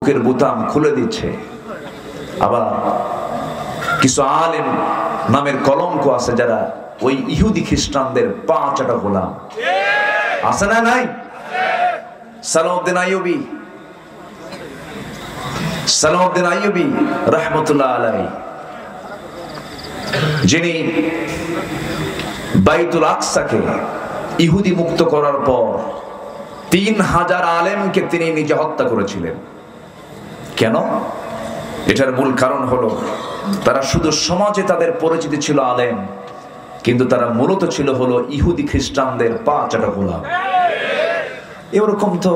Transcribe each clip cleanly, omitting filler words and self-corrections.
বুকের বোতাম খুলে দিচ্ছে। আবার কিছু আলেম নামের কলঙ্ক আছে যারা ওই ইহুদি খ্রিস্টানদের পা চাটা গোলাম। আছে না নাই? সালাউদ্দিন আইয়ুবী রাহমাতুল্লাহ আলাইহি, যিনি বাইতুল আকসাকে ইহুদি মুক্ত করার পর 3000 আলেমকে তিনি নিজে হত্যা করেছিলেন। কেন? এটার মূল কারণ হলো তারা শুধু সমাজে তাদের পরিচিতি ছিল আলেম, কিন্তু তারা মূলত ছিল হলো ইহুদি খ্রিস্টানদের পা চাটা গোলাম। এরকম তো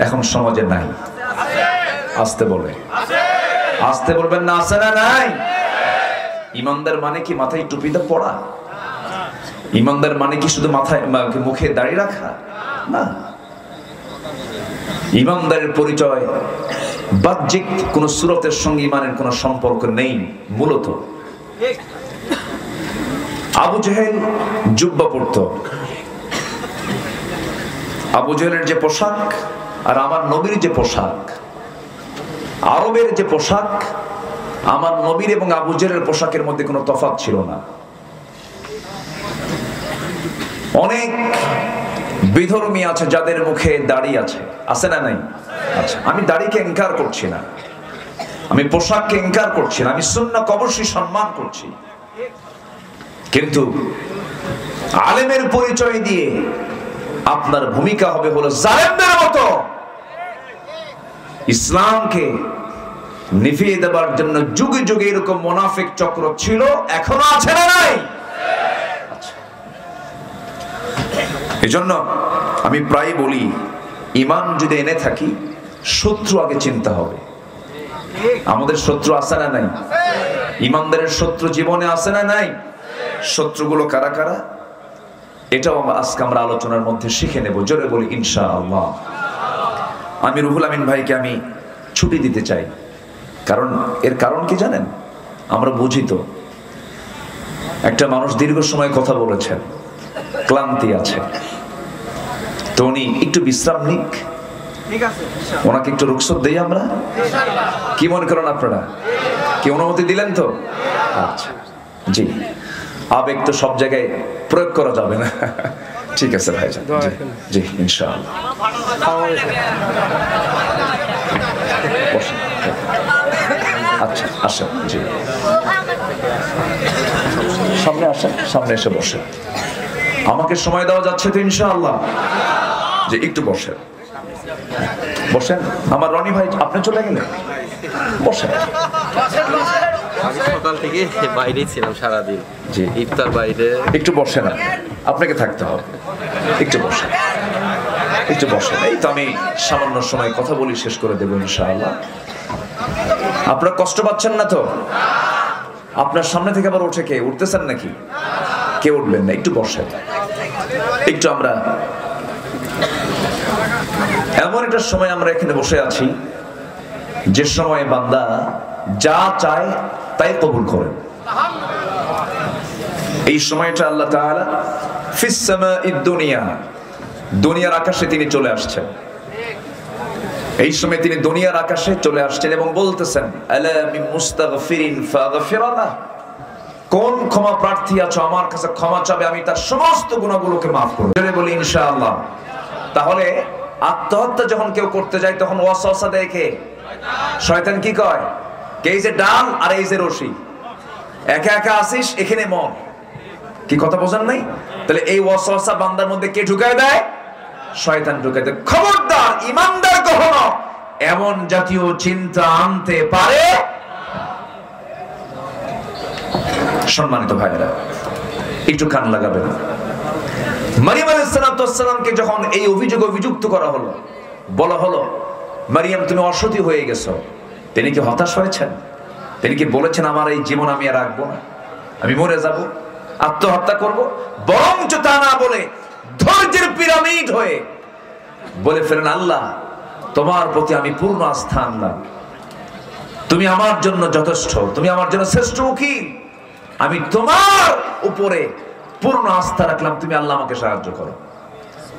এখন সমাজে নাই। আসতে বলে, আসতে বলবেন না, আছে না নাই? ইমানদার মানে কি মাথায় টুপিটা পড়া? ইমানদার মানে কি শুধু মাথায় মুখে দাড়ি রাখা? না, ইমানদারের পরিচয় বাহ্যিক কোন সূরতের সঙ্গে ইমানের কোন সম্পর্ক নেই। মূলত আবু জেহেল জুব্বা পরতো। আবু জেহেলের যে পোশাক আর আমার নবীর যে পোশাক, আরবের যে পোশাক, আমার নবীর এবং আবু জেহেলের পোশাকের মধ্যে কোনো তফাৎ ছিল না। অনেক বিধর্মী আছে যাদের মুখে দাড়ি আছে, আছে না নাই? আচ্ছা, আমি দাড়িকে ইনকার করছি না, আমি পোশাককে ইনকার করছি না, আমি সুন্নাহকে অবশ্যই সম্মান করছি, কিন্তু আলেমের পরিচয় দিয়ে আপনার ভূমিকা হবে হলো জালেমদের মতো ইসলামকে নিভিয়ে দেবার জন্য। যুগে যুগে এরকম মুনাফিক চক্র ছিল, এখনো আছে না নাই? এজন্য আমি প্রায় বলি, ঈমান যদি এনে থাকি, শত্রু আগে চিন্তা হবে। আমাদের শত্রু আছে না নাই? ঈমানদারের শত্রু জীবনে আছে না নাই? শত্রুগুলো কারা কারা, এটাও আজকে আমরা আলোচনার মধ্যে শিখে নেব। জোরে বলি ইনশাআল্লাহ। আমি রুহুল আমিন ভাইকে আমি ছুটি দিতে চাই, কারণ এর কারণ কি জানেন? আমরা বুঝি তো, একটা মানুষ দীর্ঘ সময় কথা বলেছেন, ক্লান্তি আছে, তো উনি একটু বিশ্রাম নিক, ওনাকে একটু রুখসত দেই আমরা। কি মনে করেন আপনারা? কি অনুমতি দিলেন তো? আচ্ছা, জি। আবেগ তো সব জায়গায় প্রয়োগ করা যাবে না। ঠিক আছে ভাই, জি ইনশাআল্লাহ। আচ্ছা আসেন, জি সামনে আসেন, সামনে এসে বসেন। আমাকে সময় দেওয়া যাচ্ছে তো ইনশাআল্লাহ? যে একটু বসেন, বসেন। আমার রনি ভাই আপনি চলে গেলেন, বসেন। সকাল থেকে বাইরেই ছিলাম সারাদিন, জি ইফতার বাইরে। একটু বসেন, আপনাকে থাকতে হবে, একটু বসেন, একটু বসেন। এই তো আমি সামান্য সময় কথা বলি, শেষ করে দেবো ইনশাআল্লাহ। আপনারা কষ্ট পাচ্ছেন না তো? আপনার সামনে থেকে আবার উঠে কে উঠতেছেন নাকি? কেউ উঠবেন না, একটু বসেন। একটু আমরা এমন একটা সময় আমরা এখানে বসে আছি, যে সময় বান্দা যা চায় তাই কবুল করেন। এই সময়টা আল্লাহ তাআলা ফিস সামাঈদ দুনিয়া, দুনিয়ার আকাশে তিনি চলে আসছেন। এই সময় তিনি দুনিয়ার আকাশে চলে আসছেন এবং বলতেছেন, আলা মিন মুস্তাগফিরিন ফাগফিরানা, কোন ক্ষমা প্রার্থী আছো আমার কাছে ক্ষমা চাবে, আমি তার সমস্ত গুনাহগুলোকে মাফ করব। জোরে বলি ইনশাআল্লাহ। তাহলে আত্মহত্যা যখন কেউ করতে যায় তখন ওয়াসওয়াসা দেয় কে? শয়তান। কি কয়? কে যে ডাল আর এই যে রশি, একা একা আসিস এখানে মন। কি কথা বোঝেন নাই? তাহলে এই ওয়াসওয়াসা বান্দার মধ্যে কে ঢুকায় দেয়? শয়তান ঢুকায় দেয়। খবরদার, ঈমানদার কখনো এমন জাতীয় চিন্তা আনতে পারে। সম্মানিত ভাইরা, একটু কান লাগাবেন। মারিয়াম আলাইহিস সালামকে যখন এই অভিযুক্ত করা হলো, বলা হলো মারিয়াম তুমি অসতী হয়ে গেছো, তিনি কি হতাশ হয়েছেন? তিনি কি বলেছেন আমার এই জীবন আমি আর রাখবো না, আমি মরে যাব, আত্মহত্যা করব? বরঞ্চ তা না বলে ধৈর্যের পিরামিড হয়ে বলে ফেলেন, আল্লাহ তোমার প্রতি আমি পূর্ণ আস্থা আনলাম, তুমি আমার জন্য যথেষ্ট, তুমি আমার জন্য শ্রেষ্ঠ উকিল, আমি তোমার উপরে পূর্ণ আস্থা রাখলাম, তুমি আল্লাহ আমাকে সাহায্য করো।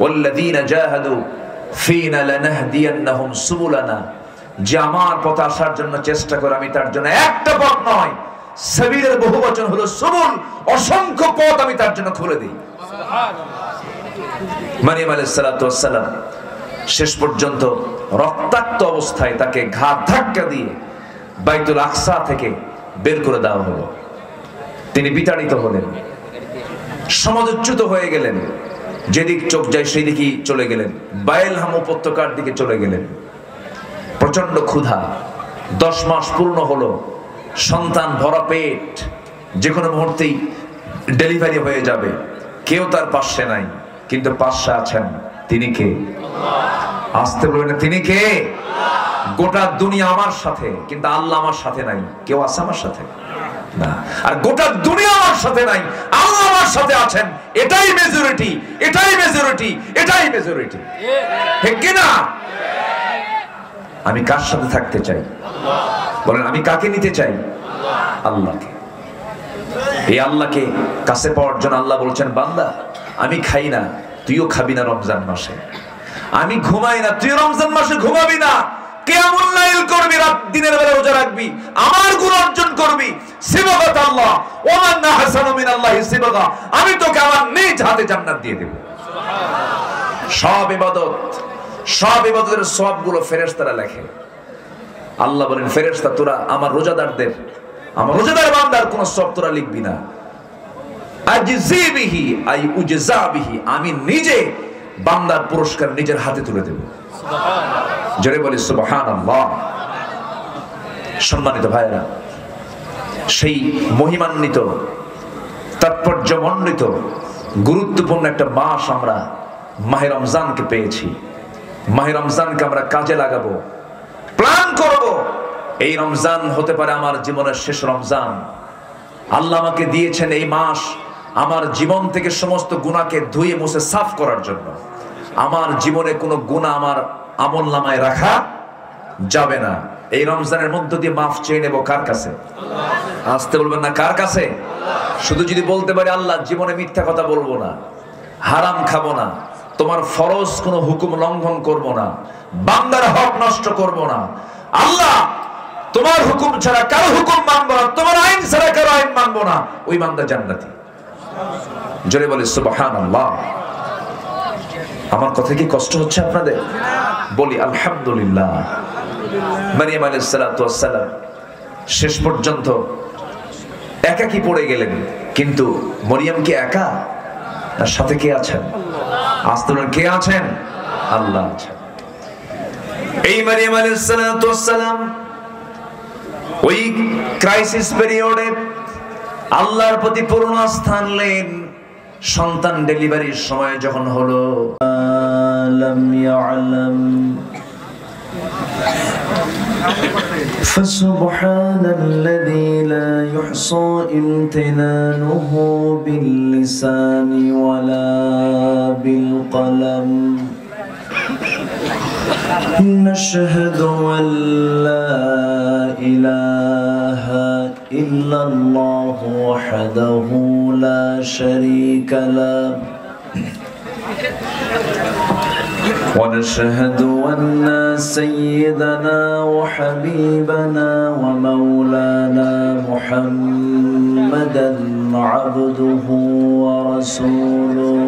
ওয়াল্লাযীনা জাহাদু ফীনা লানাহদিয়ান্নাহুম সুবুলানা যে আমার পথে আসার জন্য চেষ্টা করে, আমি তার জন্য একটা পথ নয়, সাবিলের বহুবচন হলো সুবুল, অসংখ্য পথ আমি তার জন্য খুলে দিই। মারিয়াম আলাইহিস সালাতু ওয়াস সালাম শেষ পর্যন্ত রক্তাক্ত অবস্থায় তাকে ঘাত ধাক্কা দিয়ে বাইতুল আকসা থেকে বের করে দেওয়া হলো। তিনি বিতাড়িত হলেন, সমাজচ্যুত হয়ে গেলেন, যেদিক চোখ যায় সেই দিকেই চলে গেলেন, বায়েলহাম উপত্যকার দিকে চলে গেলেন। প্রচন্ড ক্ষুধা, 10 মাস পূর্ণ হলো, সন্তান ভরা পেট, যে কোনো মুহূর্তেই ডেলিভারি হয়ে যাবে, কেউ তার পাশে নাই, কিন্তু পাশে আছেন। তিনি কে? আসতে বলবেন তিনি কে? গোটা দুনিয়া আমার সাথে, কিন্তু আল্লাহ আমার সাথে নাই। কেউ আছে আমার সাথে? না। আর গোটা দুনিয়া আমার সাথে নাই, আল্লাহ আমার সাথে আছেন। এটাই মেজরিটি, এটাই মেজরিটি, এটাই মেজরিটি। ঠিক কি না? আমি কার সাথে থাকতে চাই? বলেন, আমি কাকে নিতে চাই? আল্লাহকে। এই আল্লাহকে কাছে পাওয়ার জন্য আল্লাহ বলছেন, বান্দা আমি খাই না, তুইও খাবি না রমজান মাসে। আমি ঘুমাই না, তুই রমজান মাসে ঘুমাবি না। কিয়ামুল লাইল করবি, রাত দিনের বেলা রোজা রাখবি, আমার গুণ অর্জন করবি। সিবাগাত আল্লাহ, ওয়া মান আহসানু মিনাল্লাহি সিবাগা, আমি তোকে আমার নিজ হাতে জান্নাত দিয়ে দেব। সব ইবাদতের সবগুলো ফেরেশতারা লেখে। আল্লাহ বলেন, ফেরেশতা তোরা আমার রোজাদারদের, আমার রোজাদার বান্দার কোন সব তোরা লিখবি না। আজজি বিহি আই উজজা বিহি, আমি নিজে বান্দার পুরস্কার নিজের হাতে তুলে দেব। সুবহানাল্লাহ, জোরে বলি সুবহানাল্লাহ। সম্মানিত ভাইরা, সেই মহিমান্বিত, তাৎপর্যমণ্ডিত, গুরুত্বপূর্ণ একটা মাস আমরা মাহে রমজানকে পেয়েছি। মাহে রমজানকে আমরা কাজে লাগাবো, প্ল্যান করব। এই রমজান হতে পারে আমার জীবনের শেষ রমজান। আল্লাহ আমাকে দিয়েছেন এই মাস আমার জীবন থেকে সমস্ত গুনাহকে ধুয়ে মুছে সাফ করার জন্য। আমার জীবনে কোনো গুনাহ আমার আমলনামায় রাখা যাবে না। এই রমজানের মধ্য দিয়ে মাফ চেয়ে নেব কার কাছে? আসতে বলবেন না, কার কাছে? শুধু যদি বলতে পারি, আল্লাহ জীবনে মিথ্যা কথা বলবো না, হারাম খাবো না, তোমার ফরজ কোনো হুকুম লঙ্ঘন করব না, বান্দার হক নষ্ট করব না, আল্লাহ তোমার হুকুম ছাড়া কারো হুকুম মানবো না, তোমার আইন ছাড়া কারো আইন মানবো না, ওই বান্দা জান্নাতি। জোরে বলি সুবহানাল্লাহ। আমার কথা কি কষ্ট হচ্ছে আপনাদের? বলি আলহামদুলিল্লাহ। মারিয়াম আলাইহিস সালাতু ওয়াস সালাম শেষ পর্যন্ত একাকী পড়ে গেলেন, কিন্তু মরিয়ম কি একা? তার সাথে কে আছেন? আস্তে কে আছেন? আল্লাহ আছেন। এই মারিয়াম আলাইহিস সালাতু ওয়াস সালাম ওই ক্রাইসিস পিরিয়ডে আল্লাহর প্রতি পূর্ণ আস্থা আনলেন। সন্তান ডেলিভারির সময় যখন হলো, লাম ইয়ালাম ফাসুবহানাল্লাযী লা ইহসা ইমতিনানুহু বিল-লিসানি ওয়ালা বিল-কলম নাশহাদু আল্লা ইলাহা ইল্লাল্লাহু ওয়াহদাহু লা শারীকা লাহু ونشهد أن سيدنا وحبيبنا ومولانا محمدا عبده ورسوله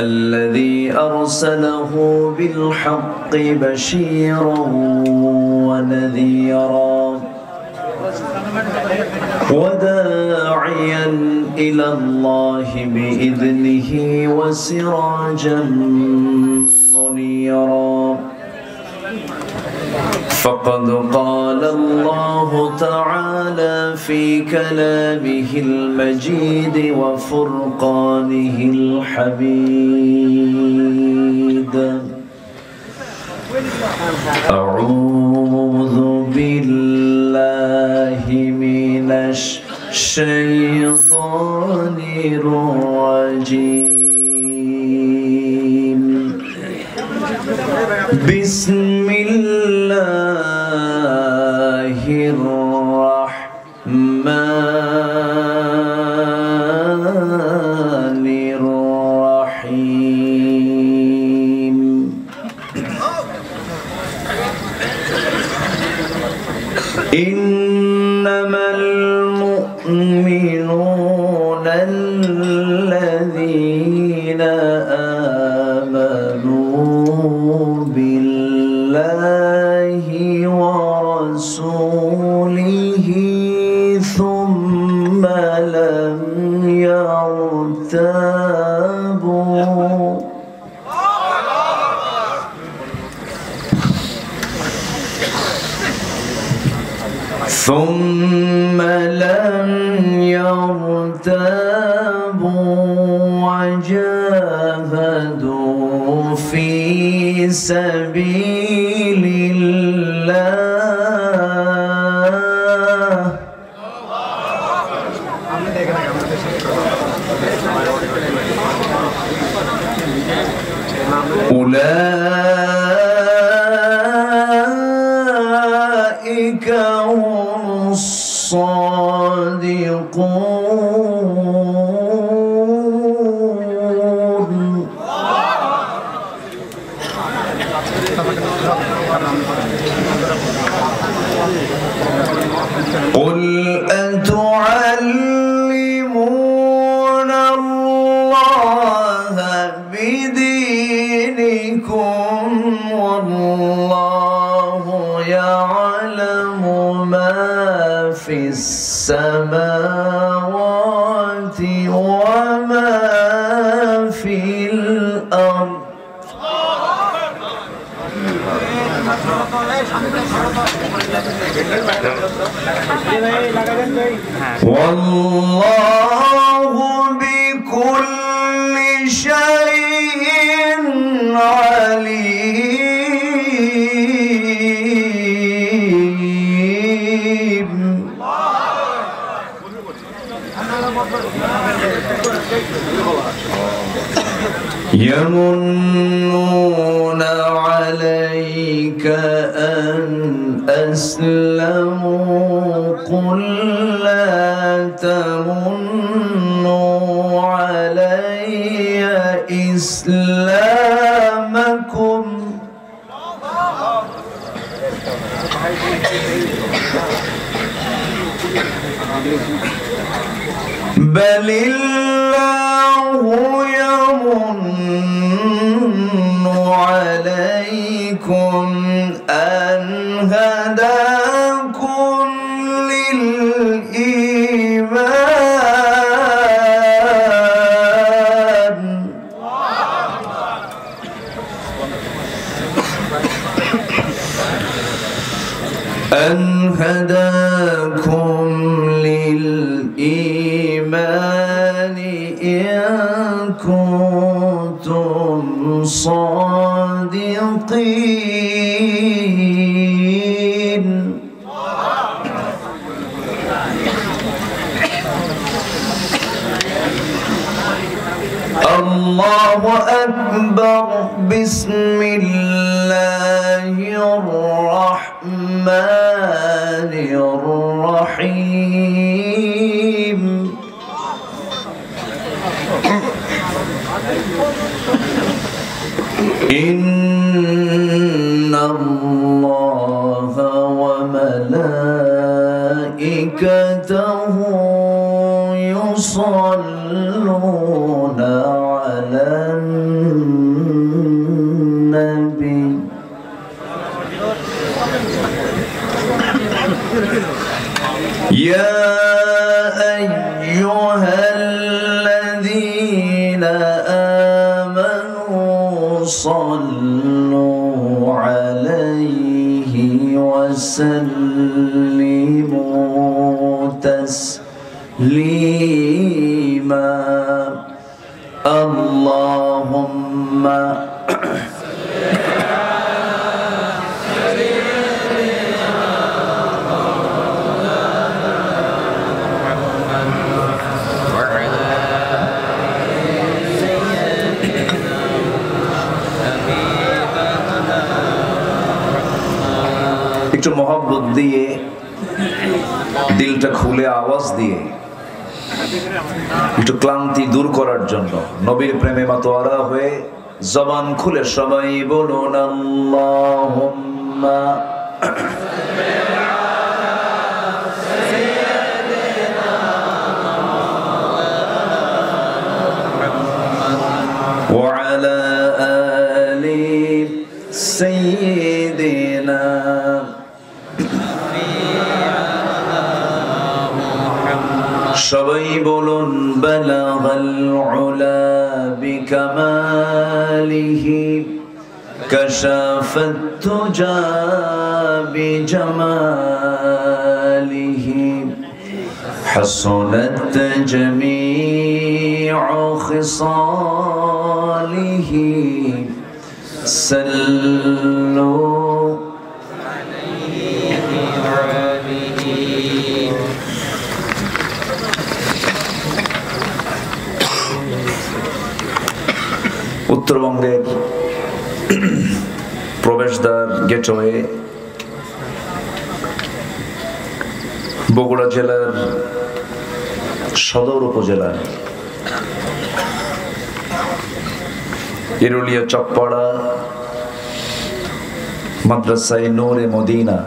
الذي أرسله بالحق بشيرا ونذيرا وداعيا إلى الله بإذنه وسراجا منيرا فقد قال الله تعالى في كلامه المجيد وفرقانه الحميد أعوذ بالله من الشيطان الرجيم بسم الله الرحمن الرحيم ইন্নামাল মুমিনুনা আল্লাযীনা আমানু বিল্লাহি ওয়া রাসূলিহি সুম্মা লাম ইয়ারতাবু ثم لم يرتابوا وجاهدوا في سبيل الله أولئك هم الصادقون قل أتعلمون الله بدينكم والله يعلم ما في السماوات وما في الأرض والله بكل شيء عليم يمنون عليك أن أسلموا قل لا تمنوا علي إسلامكم بل الله يمن عليكم أن هداكم للإيمان أن هداكم للإيمان إن كنتم صادقين الله أكبر بسم الله الرحمن الرحيم إن الله وملائكته يصلون على النبي يا أيها الذين آمنوا صلوا عليه وسلموا تسليما اللهم একটু মহব্বত দিয়ে দিলটা খুলে আওয়াজ দিয়ে একটু ক্লান্তি দূর করার জন্য নবীর প্রেমে মাতোয়ারা হয়ে জবান খুলে সবাই বলুন আল্লাহুম্মা وعلى آل سيدنا সবাই বলুন বালাগাল উলা বিকামালিহি কাশাফাত তুজা বিজামালিহি হাসনাত জামিউ খিসালিহি সাল্লু উত্তরবঙ্গের প্রবেশদ্বার গেটওয়ে বগুড়া জেলার সদর উপজেলার ইরুলিয়া চকপাড়া মাদ্রাসায়ে নূরে মদিনা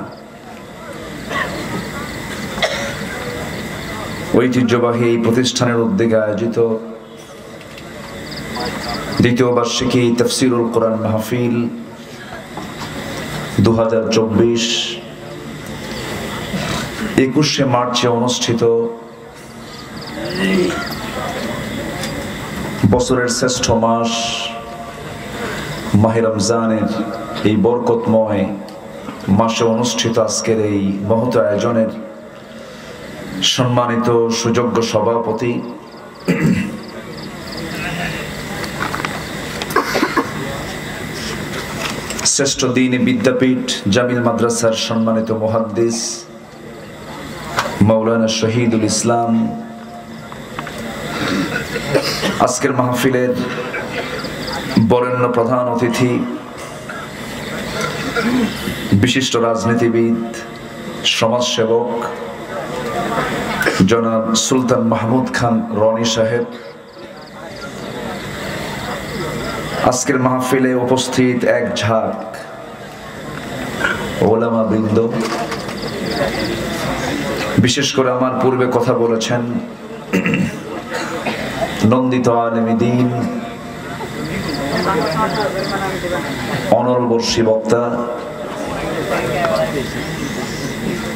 ঐতিহ্যবাহী এই প্রতিষ্ঠানের উদ্যোগে আয়োজিত দ্বিতীয় বার্ষিকী তাফসীরুল কোরআন মাহফিল 2024 21শে মার্চে অনুষ্ঠিত বছরের শ্রেষ্ঠ মাস মাহে রমজানের এই বরকতময় মাসে অনুষ্ঠিত আজকের এই মহৎ আয়োজনের সম্মানিত সুযোগ্য সভাপতি শ্রেষ্ঠ দ্বীনি বিদ্যাপীঠ জামিল মাদ্রাসার সম্মানিত মুহাদ্দিস মাওলানা শহীদুল ইসলাম, আজকের মাহফিলের বরেণ্য প্রধান অতিথি বিশিষ্ট রাজনীতিবিদ সমাজসেবক জনাব সুলতান মাহমুদ খান রনি সাহেব, আজকের মাহফিলে উপস্থিত এক ঝাঁক ওলামা বৃন্দ, বিশেষ করে আমার পূর্বে কথা বলেছেন নন্দিত আলেমে দ্বীন অনলবর্ষী বক্তা,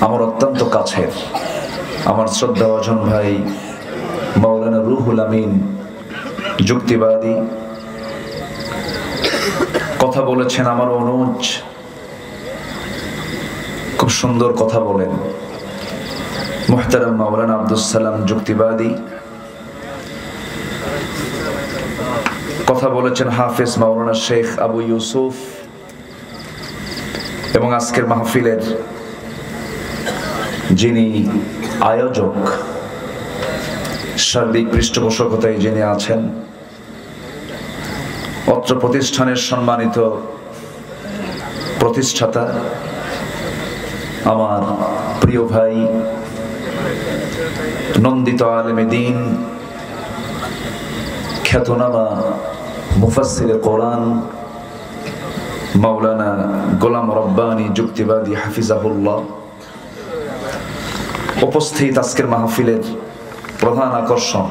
আমার অত্যন্ত কাছের আমার শ্রদ্ধাভাজন ভাই মাওলানা রুহুল আমিন যুক্তিবাদী, কথা বলেছেন আমার অনুজ, খুব সুন্দর কথা বলেন মুহতারাম মাওলানা আব্দুস সালাম যুক্তিবাদী, কথা বলেছেন হাফেজ মাওলানা শেখ আবু ইউসুফ, এবং আজকের মাহফিলের যিনি আয়োজক সার্বিক পৃষ্ঠপোষকতায় যিনি আছেন অত্র প্রতিষ্ঠানের সম্মানিত প্রতিষ্ঠাতা আমার প্রিয় ভাই নন্দিত আলেমে দ্বীন খ্যাতনামা মুফাসসিরে কোরআন মাওলানা গোলাম রব্বানী যুক্তিবাদী হাফিজাহুল্লাহ, উপস্থিত আজকের মাহফিলের প্রধান আকর্ষণ,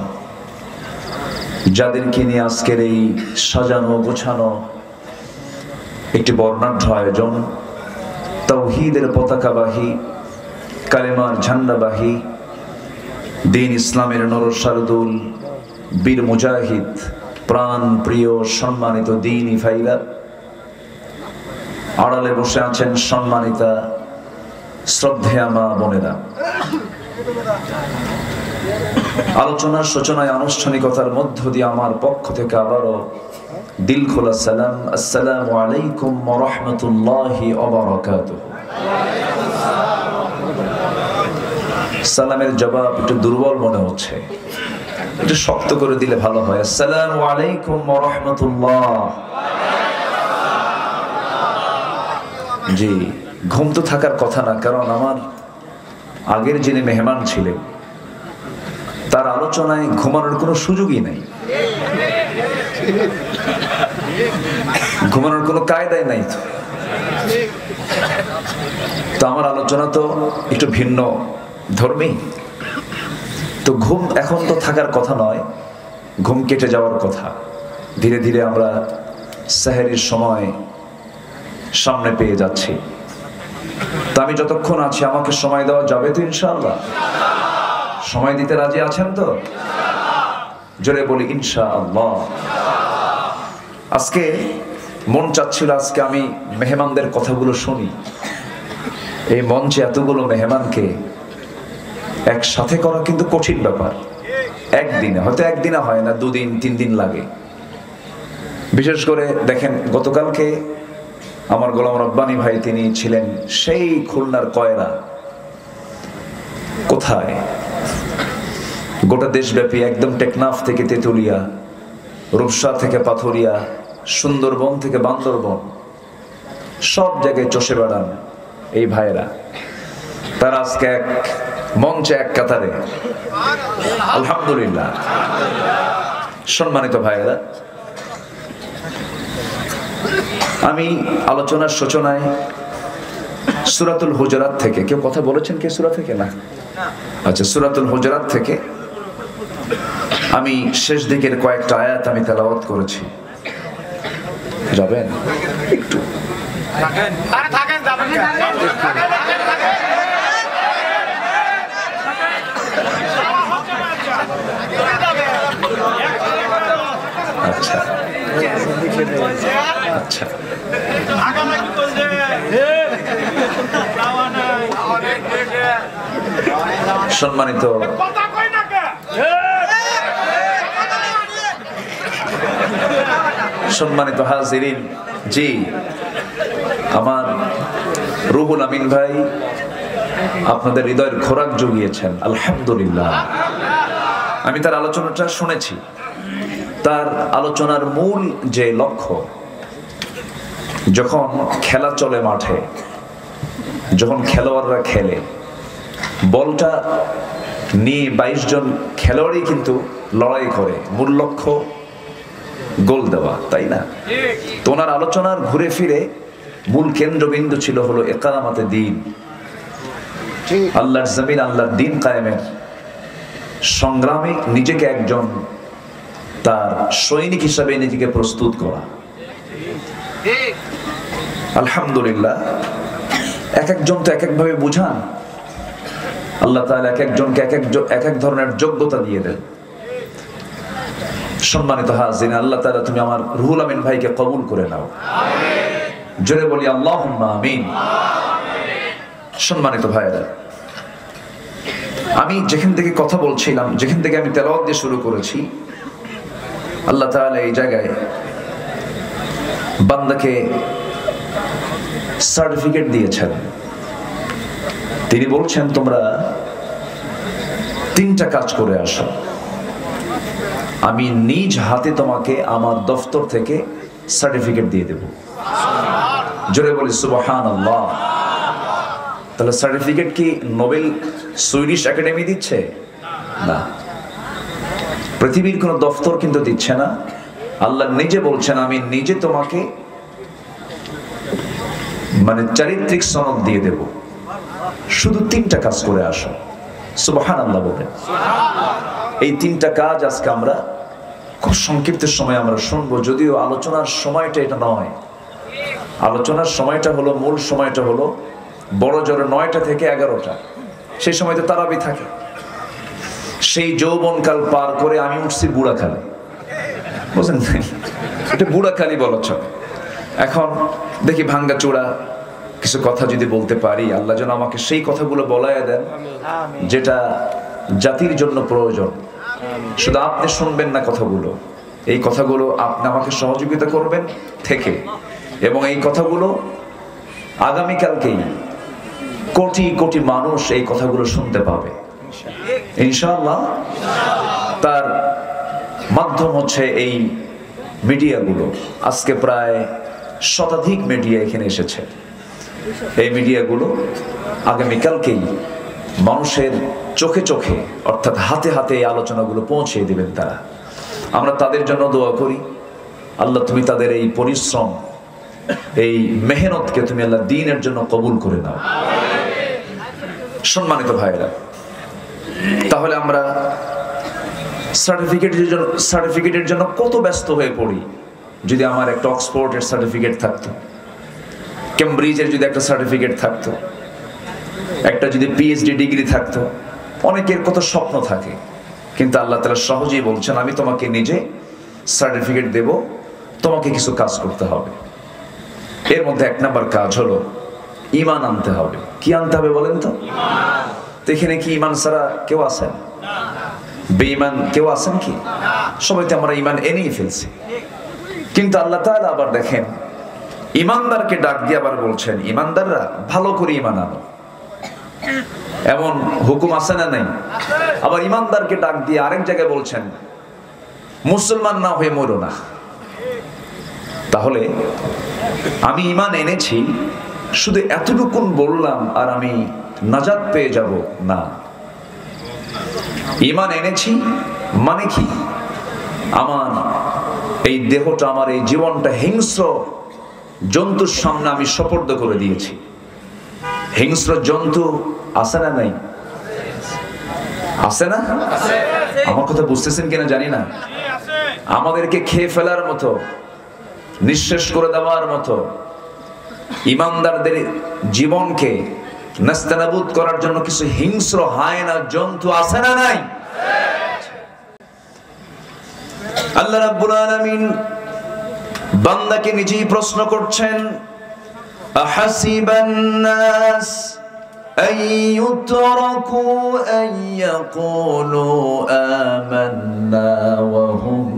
যাদেরকে নিয়ে আজকের এই সাজানো গোছানো একটি বর্ণাঢ্য আয়োজন, তাওহীদের পতাকাবাহী কালেমার ঝান্ডাবাহী দ্বীন ইসলামের নরসারদুল বীর মুজাহিদ প্রাণ প্রিয় সম্মানিত দ্বীনি ভাইরা, আড়ালে বসে আছেন সম্মানিতা শ্রদ্ধেয়া মা বোনেরা, আলোচনার সূচনায় আনুষ্ঠানিকতার মধ্য দিয়ে আমার পক্ষ থেকে আবারও দিল খোলা সালাম, আসসালামু আলাইকুম ওয়া রাহমাতুল্লাহি ওয়া বারাকাতুহু। সালামের জবাব একটু দুর্বল মনে হচ্ছে, একটু শক্ত করে দিলে ভালো হয়। আসসালামু আলাইকুম ওয়া রাহমাতুল্লাহ। জি, ঘুম তো থাকার কথা না, কারণ আমার আগের যিনি মেহমান ছিলেন তার আলোচনায় ঘুমানোর কোনো সুযোগই নাই, ঘুমানোর কোনো কায়দাই নাই। তো তো আমার আলোচনা তো একটু ভিন্ন ধর্মী। তো ঘুম এখন তো থাকার কথা নয়, ঘুম কেটে যাওয়ার কথা। ধীরে ধীরে আমরা সেহরির সময় সামনে পেয়ে যাচ্ছি। তো আমি যতক্ষণ আছি আমাকে সময় দেওয়া যাবে তো ইনশাআল্লাহ? সময় দিতে রাজি আছেন তো? জোরে বলি ইনশাআল্লাহ। আজকে মন চাচ্ছিল আজকে আমি মেহমানদের কথাগুলো শুনি। এই মঞ্চে এতগুলো মেহমানকে একসাথে করা কিন্তু কঠিন ব্যাপার। একদিনে হয়তো একদিনে হয় না, 2 দিন 3 দিন লাগে। বিশেষ করে দেখেন গতকালকে আমার গোলাম রব্বানী ভাই তিনি ছিলেন সেই খুলনার কয়রা। কোথায়? গোটা দেশব্যাপী একদম টেকনাফ থেকে তেতুলিয়া, রূপসা থেকে পাথুরিয়া, সুন্দরবন থেকে বান্দরবন, সব জায়গায় চষে বেড়ান এই ভাইরা। তারা আজকে এক মঞ্চে এক কাতারে। আলহামদুলিল্লাহ। সম্মানিত ভাইরা, আমি আলোচনার সূচনায় সূরাতুল হুজুরাত থেকে, কেউ কথা বলেছেন কে সূরা থেকে? না, আচ্ছা, সূরাতুল হুজুরাত থেকে আমি শেষ দিকের কয়েকটা আয়াত আমি তেলাওয়াত করেছি। যাবেন একটু? আচ্ছা আচ্ছা, সম্মানিত সম্মানিত হাজিরিন, জি আমার রুহুল আমিন ভাই আপনাদের হৃদয়ের খোরাক জুগিয়েছেন, আলহামদুলিল্লাহ। আমি তার আলোচনাটা শুনেছি। তার আলোচনার মূল যে লক্ষ্য, যখন খেলা চলে মাঠে, যখন খেলোয়াড়রা খেলে, বলটা নিয়ে 22 জন খেলোয়াড়ই কিন্তু লড়াই করে, মূল লক্ষ্য গোল দেওয়া, তাই না? তো ওনার আলোচনার ঘুরে ফিরে মূল কেন্দ্রবিন্দু ছিল হলো ইকামাতে দ্বীন, আল্লাহর জমিন, আল্লাহর দ্বীন কায়েমের সংগ্রামে নিজেকে একজন তার সৈনিক হিসাবে নিজেকে প্রস্তুত করা। আলহামদুলিল্লাহ। এক একজন তো এক একভাবে বুঝান। আল্লাহ তাআলা এক একজনকে এক এক ধরনের যোগ্যতা দিয়ে দেন। সম্মানিত হাজিরিন, আল্লাহ তাআলা তুমি আমার রুহুল আমিন ভাইকে কবুল করে নাও, জোরে বলি আল্লাহুম্মা আমিন। সম্মানিত ভাইরা, আমি যেখান থেকে কথা বলছিলাম, যেখান থেকে আমি তেলাওয়াত দিয়ে শুরু করেছি, আল্লাহ তাআলা এই জায়গায় বান্দাকে সার্টিফিকেট দিয়েছেন। তিনি বলছেন তোমরা 3টা কাজ করে আসো, আমি নিজ হাতে তোমাকে আমার দফতর থেকে সার্টিফিকেট দিয়ে দেব। জোরে বলি সুবহানাল্লাহ। তাহলে সার্টিফিকেট কি নোবেল সুইডিশ একাডেমি দিচ্ছে? না, পৃথিবীর কোন দফতর কিন্তু দিচ্ছে না। আল্লাহ নিজে বলছেন আমি নিজে তোমাকে চারিত্রিক সনদ দিয়ে দেব, শুধু 3টা কাজ করে আসো। সুবহানাল্লাহ বলেন। এই 3টা কাজ আজকে আমরা খুব সংক্ষিপ্ত সময় আমরা শুনবো, যদিও আলোচনার সময়টা এটা নয়। আলোচনার সময়টা হলো, মূল সময়টা হলো বড় জোরে 9টা থেকে 11টা। সেই সময় তো তারাবি থাকে। সেই যৌবনকাল পার করে আমি উঠছি বুড়াখালী, বুঝলেন? এটা বুড়াখালী বলা চলে। এখন দেখি ভাঙ্গা চূড়া কিছু কথা যদি বলতে পারি, আল্লাহ যেন আমাকে সেই কথাগুলো বলাইয়া দেন যেটা জাতির জন্য প্রয়োজন। শুধু আপনি শুনবেন না কথাগুলো, এই কথাগুলো আপনি আমাকে সহযোগিতা করবেন থেকে, এবং এই কথাগুলো আগামীকালকেই কোটি কোটি মানুষ এই কথাগুলো শুনতে পাবে ইনশাআল্লাহ। তার মাধ্যম হচ্ছে এই মিডিয়াগুলো। আজকে প্রায় শতাধিক মিডিয়া এখানে এসেছে। এই মিডিয়াগুলো আগামীকালকেই মানুষের চোখে চোখে অর্থাৎ হাতে হাতে এই আলোচনাগুলো পৌঁছে দিবেন তারা। আমরা তাদের জন্য দোয়া করি, আল্লাহ তুমি তাদের এই পরিশ্রম, এই মেহনতকে তুমি আল্লাহ দ্বীনের জন্য কবুল করে নাও। সম্মানিত ভাইরা, তাহলে আমরা সার্টিফিকেটের জন্য কত ব্যস্ত হয়ে পড়ি। যদি আমার একটা অক্সফোর্ডের সার্টিফিকেট থাকতো, কেমব্রিজের যদি একটা সার্টিফিকেট থাকতো, একটা যদি পিএইচডি ডিগ্রি থাকতো, অনেকের কত স্বপ্ন থাকে, কিন্তু আল্লাহ তাআলা সহজেই বলছেন আমি তোমাকে নিজে সার্টিফিকেট দেব, তোমাকে কিছু কাজ করতে হবে। এর মধ্যে এক নাম্বার কাজ হলো ঈমান আনতে হবে। কি আনতে হবে বলেন তো? তো এখানে কি ঈমান ছাড়া কেউ আছেন? বেঈমান কেউ আছেন কি? সবাই তো আমরা ঈমান এনেই ফেলছি। কিন্তু আল্লাহ তাআলা আবার দেখেন ঈমানদারকে ডাক দিয়ে আবার বলছেন ঈমানদাররা ভালো করে ঈমান আনো, এমন হুকুম আছে না নাই? আবার ঈমানদারকে ডাক দিয়ে আরেক জায়গায় বলছেন মুসলমান না হয়ে মরো না। তাহলে আমি ঈমান এনেছি শুধু এতটুকু বললাম আর আমি নাজাত পেয়ে যাব না। ঈমান এনেছি মানে কি? আমার এই দেহটা, আমার এই জীবনটা হিংস্র জন্তুর সামনে আমি সোপর্দ করে দিয়েছি। হিংস্র জন্তু আছে না নাই? আছে না? আমার কথা বুঝতেছেন কিনা জানি না। আমাদেরকে খেয়ে ফেলার মতো, নিঃশেষ করে দেওয়ার মতো, ঈমানদারদের জীবনকে নাস্তানাবুদ করার জন্য কিছু হিংস্র হায়না জন্তু আছে না নাই? আল্লাহ রাব্বুল আলামিন বান্দাকে নিজেই প্রশ্ন করছেন আহাসিবান নাস আইয়ুতরাকু আইয়াকুলু আমান্না ওয়া হুম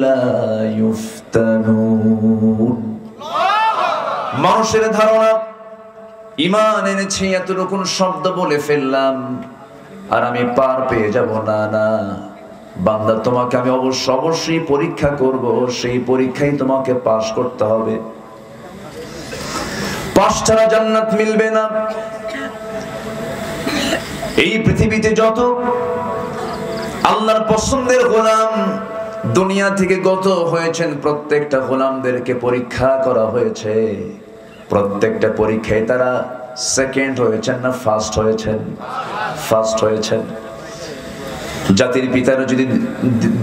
লা ইফতানুন। মানুষের ধারণা ঈমান এনেছি এতটুকু শব্দ বলে ফেললাম আর আমি পার পেয়ে যাব। না না বান্দা, তোমাকে আমি অবশ্যই পরীক্ষা করব, সেই পরীক্ষায় তোমাকে পাশ করতে হবে। পাশ ছাড়া জান্নাত মিলবে না। এই পৃথিবীতে যত আল্লাহর পছন্দের গোলাম দুনিয়া থেকে গত হয়েছেন, প্রত্যেকটা গোলামদেরকে পরীক্ষা করা হয়েছে। প্রত্যেকটা পরীক্ষায় তারা সেকেন্ড হয়েছেন না ফার্স্ট হয়েছেন? ফার্স্ট হয়েছেন। জাতির পিতার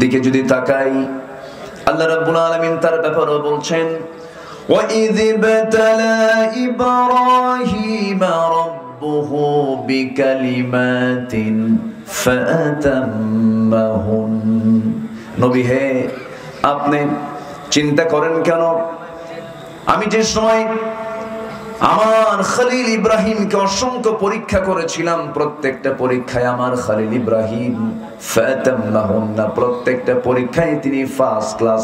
দিকে যদি তাকাই, আল্লাহ রাব্বুল আলামিন তার ব্যাপারে বলছেন وَإِذِ ابْتَلَى إِبْرَاهِيمَ رَبُّهُ بِكَلِمَاتٍ فَأَتَمَّهُنَّ। নবী হে, আপনি চিন্তা করেন কেন? আমি যে সময় আমার খলিল ইব্রাহিমকে অসংখ্য পরীক্ষা করেছিলাম, প্রত্যেকটা পরীক্ষায় আমার খলিল ইব্রাহিম ফাতাম্মাহুন্না, প্রত্যেকটা পরীক্ষায় তিনি ফার্স্ট ক্লাস।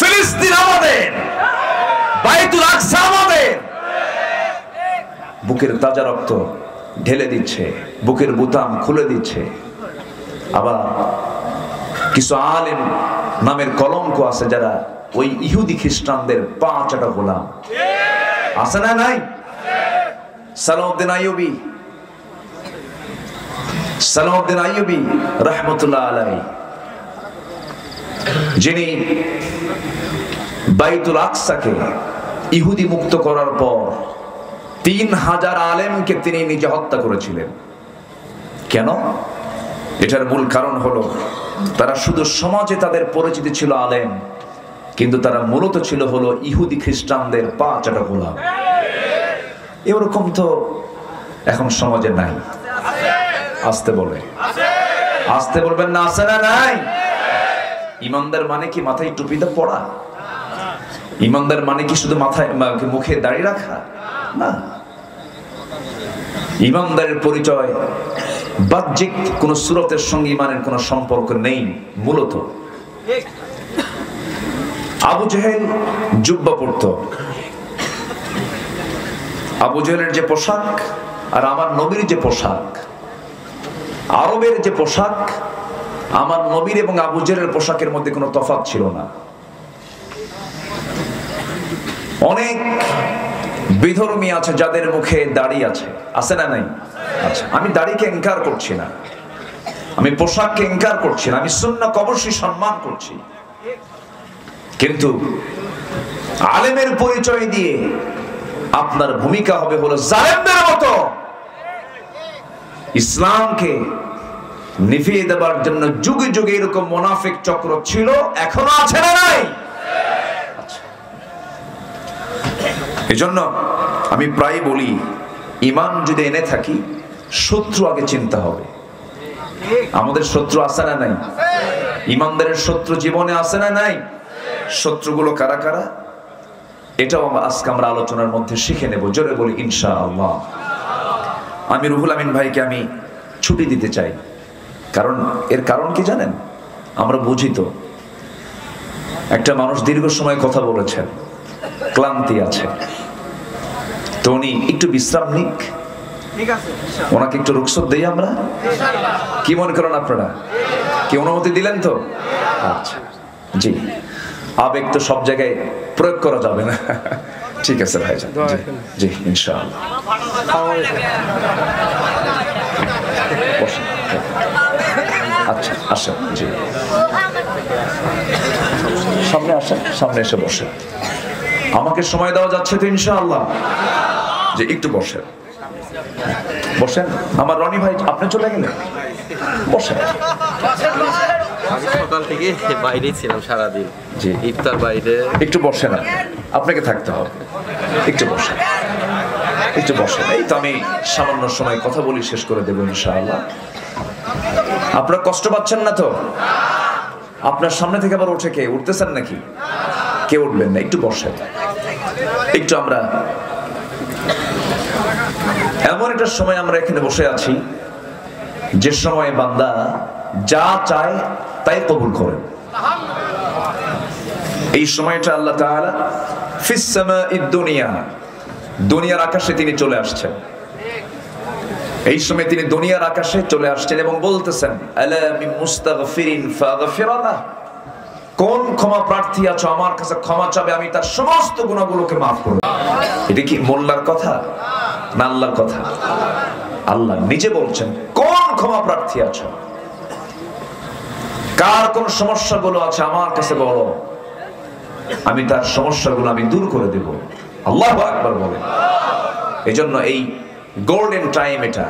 ফিলিস্তিন আমাদের, বাইতুল আকসা আমাদের। বুকের তাজা রক্ত ঢেলে দিচ্ছে, বুকের বুতাম খুলে দিচ্ছে। আবার কিছু আলেম নামের কলঙ্ক আছে যারা ওই ইহুদি খ্রিস্টানদের পা চাটা গোলাম। আছে না নাই? সালাউদ্দিন আইয়ুবী রাহমাতুল্লাহ আলাইহি, যিনি বাইতুল আকসাকে ইহুদি মুক্ত করার পর 3000 আলেমকে তিনি নিজে হত্যা করেছিলেন। কেন? এটার মূল কারণ হলো তারা শুধু সমাজে তাদের পরিচিতি ছিল আলেম, কিন্তু তারা মূলত ছিল হলো ইহুদি খ্রিস্টানদের পা চাটা গোলাম। এরকম তো এখন সমাজে নাই। আসতে বলে, আসতে বলবেন না? আছে না নাই? ঈমানদার মানে কি মাথায় টুপিটা পড়া? ঈমানদার মানে কি শুধু মাথায় মুখে দাড়ি রাখা? না। ঈমানদারের পরিচয় বাহ্যিক কোন সূরতের সঙ্গে ঈমানের কোন সম্পর্ক নেই। মূলত আবু জেহেল জুব্বা পরতো, আবু জেহেলের যে পোশাক আর আমার নবীর যে পোশাক, আরবের যে পোশাক, আমার নবীর এবং আবু জেহেলের পোশাকের মধ্যে কোনো তফাৎ ছিল না। অনেক বিধর্মী আছে যাদের মুখে দাড়ি আছে না নাই? আচ্ছা, আমি দাড়িকে ইনকার করছি না, আমি পোশাককে ইনকার করছি না, আমি সুন্নাহ অবশ্যই সম্মান করছি, কিন্তু আলেমের পরিচয় দিয়ে আপনার ভূমিকা হবে হলো জালেমদের মতো ইসলামকে নিভিয়ে দেবার জন্য। যুগে যুগে এরকম মুনাফিক চক্র ছিল, এখনো আছে না নাই? এজন্য আমি প্রায় বলি, ঈমান যদি এনে থাকি, শত্রু আগে চিন্তা হবে। আমাদের শত্রু আছে না নাই? ঈমানদারের শত্রু জীবনে আছে না নাই? শত্রুগুলো কারা কারা, এটাও আজকে আমরা আলোচনার মধ্যে শিখে নেব। জোরে বলি ইনশাআল্লাহ। আমি রুহুল আমিন ভাইকে আমি ছুটি দিতে চাই, কারণ এর কারণ কি জানেন? আমরা বুঝি তো, একটা মানুষ দীর্ঘ সময় কথা বলেছেন, ক্লান্তি আছে, তো উনি একটু বিশ্রাম নিক, ওনাকে একটু রুখসত দেই আমরা। কি মনে করেন আপনারা? কি অনুমতি দিলেন তো? আচ্ছা, জি। আবেগ তো সব জায়গায় প্রয়োগ করা যাবে না। ঠিক আছে ভাইজান, জি ইনশাআল্লাহ। আচ্ছা আসেন, জি সামনে আসেন, সামনে এসে বসেন। আমাকে সময় দেওয়া যাচ্ছে তো ইনশাআল্লাহ? যে একটু বসেন, বসেন। আমার রনি ভাই আপনি চলে গেলেন, বসেন। সকাল থেকে বাইরেই ছিলাম সারাদিন, জি ইফতার বাইরে। একটু বসেন, আপনাকে থাকতে হবে, একটু বসেন, একটু বসেন। এই তো আমি সামান্য সময় কথা বলি, শেষ করে দেবো ইনশাআল্লাহ। আপনারা কষ্ট পাচ্ছেন না তো? আপনার সামনে থেকে আবার উঠে কে উঠতেছেন নাকি? কে উঠবেন না, একটু বসেন। একটু আমরা এমন একটা সময় আমরা এখানে বসে আছি, যে সময় বান্দা যা চায় তাই কবুল করেন। এই সময়টা আল্লাহ তাআলা ফিস সামাঈদ দুনিয়া, দুনিয়ার আকাশে তিনি চলে আসছেন। এই সময় তিনি দুনিয়ার আকাশে চলে আসছেন এবং বলতেছেন, আলা মিন মুস্তাগফিরিন ফাগফিরানা, কোন ক্ষমা প্রার্থী আছো আমার কাছে ক্ষমা চাবে, আমি তার সমস্ত গুনাহগুলোকে মাফ করব। এটা কি মোল্লার কথা না আল্লাহর কথা? আল্লাহ নিজে বলছেন, কোন ক্ষমা প্রার্থী আছো, কার কোন সমস্যাগুলো আছে আমার কাছে বলো, আমি তার সমস্যাগুলো আমি দূর করে দেব। আল্লাহু আকবার বলেন। এজন্য এই গোল্ডেন টাইম, এটা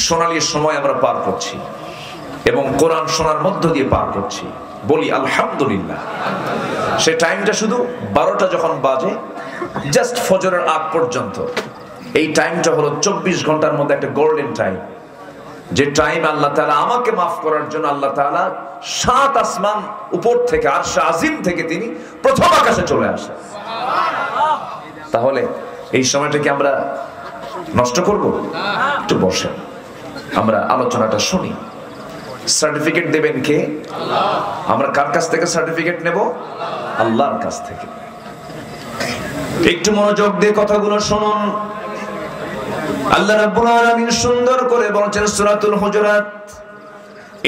সোনালী সময় আমরা পার করছি এবং কোরআন শোনার মধ্য দিয়ে পার করছি। বলি আলহামদুলিল্লাহ। সে টাইমটা শুধু 12টা যখন বাজে, জাস্ট ফজরের আগ পর্যন্ত, এই টাইমটা হলো 24 ঘন্টার মধ্যে একটা গোল্ডেন টাইম, যে টাইম আল্লাহ তাআলা আমাকে মাফ করার জন্য আল্লাহ তাআলা 7 আসমান উপর থেকে, আরশে আজিম থেকে তিনি প্রথম আকাশে চলে আসেন। তাহলে এই সময়টা কি আমরা নষ্ট করব? একটু বসেন, আমরা আলোচনাটা শুনি। সার্টিফিকেট দেবেন কে? আল্লাহ। আমরা কার কাছ থেকে সার্টিফিকেট নেব? আল্লাহর কাছ থেকে। একটু মনোযোগ দিয়ে কথাগুলো শুনুন। আল্লাহ রাব্বুল আলামিন সুন্দর করে বলেছেন সূরাতুল হুজুরাত,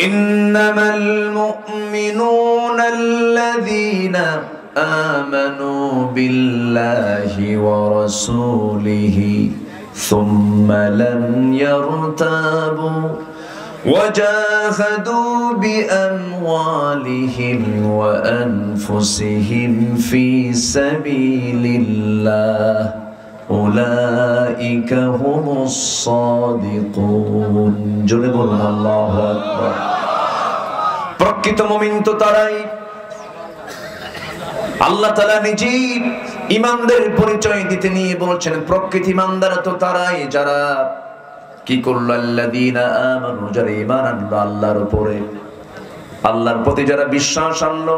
ইন্নামাল মুমিনুনা আল্লাযীনা আমানু বিল্লাহি ওয়া রাসূলিহি সুম্মা লাম ইয়ারতাবু وجاهدوا بأموالهم وأنفسهم في سبيل الله أولئك هم الصادقون জোরে বলুন আল্লাহু আকবার। প্রকৃত মুমিন তো তারাই, আল্লাহ তাআলা নিজেই ঈমানদের পরিচয় দিতে নিয়ে বলছেন, প্রকৃত ঈমানদার তো তারাই যারা কি করলো, আল্লাযীনা আমানু, যারা ঈমান আনলো আল্লাহর উপরে, আল্লাহর প্রতি যারা বিশ্বাস আনলো।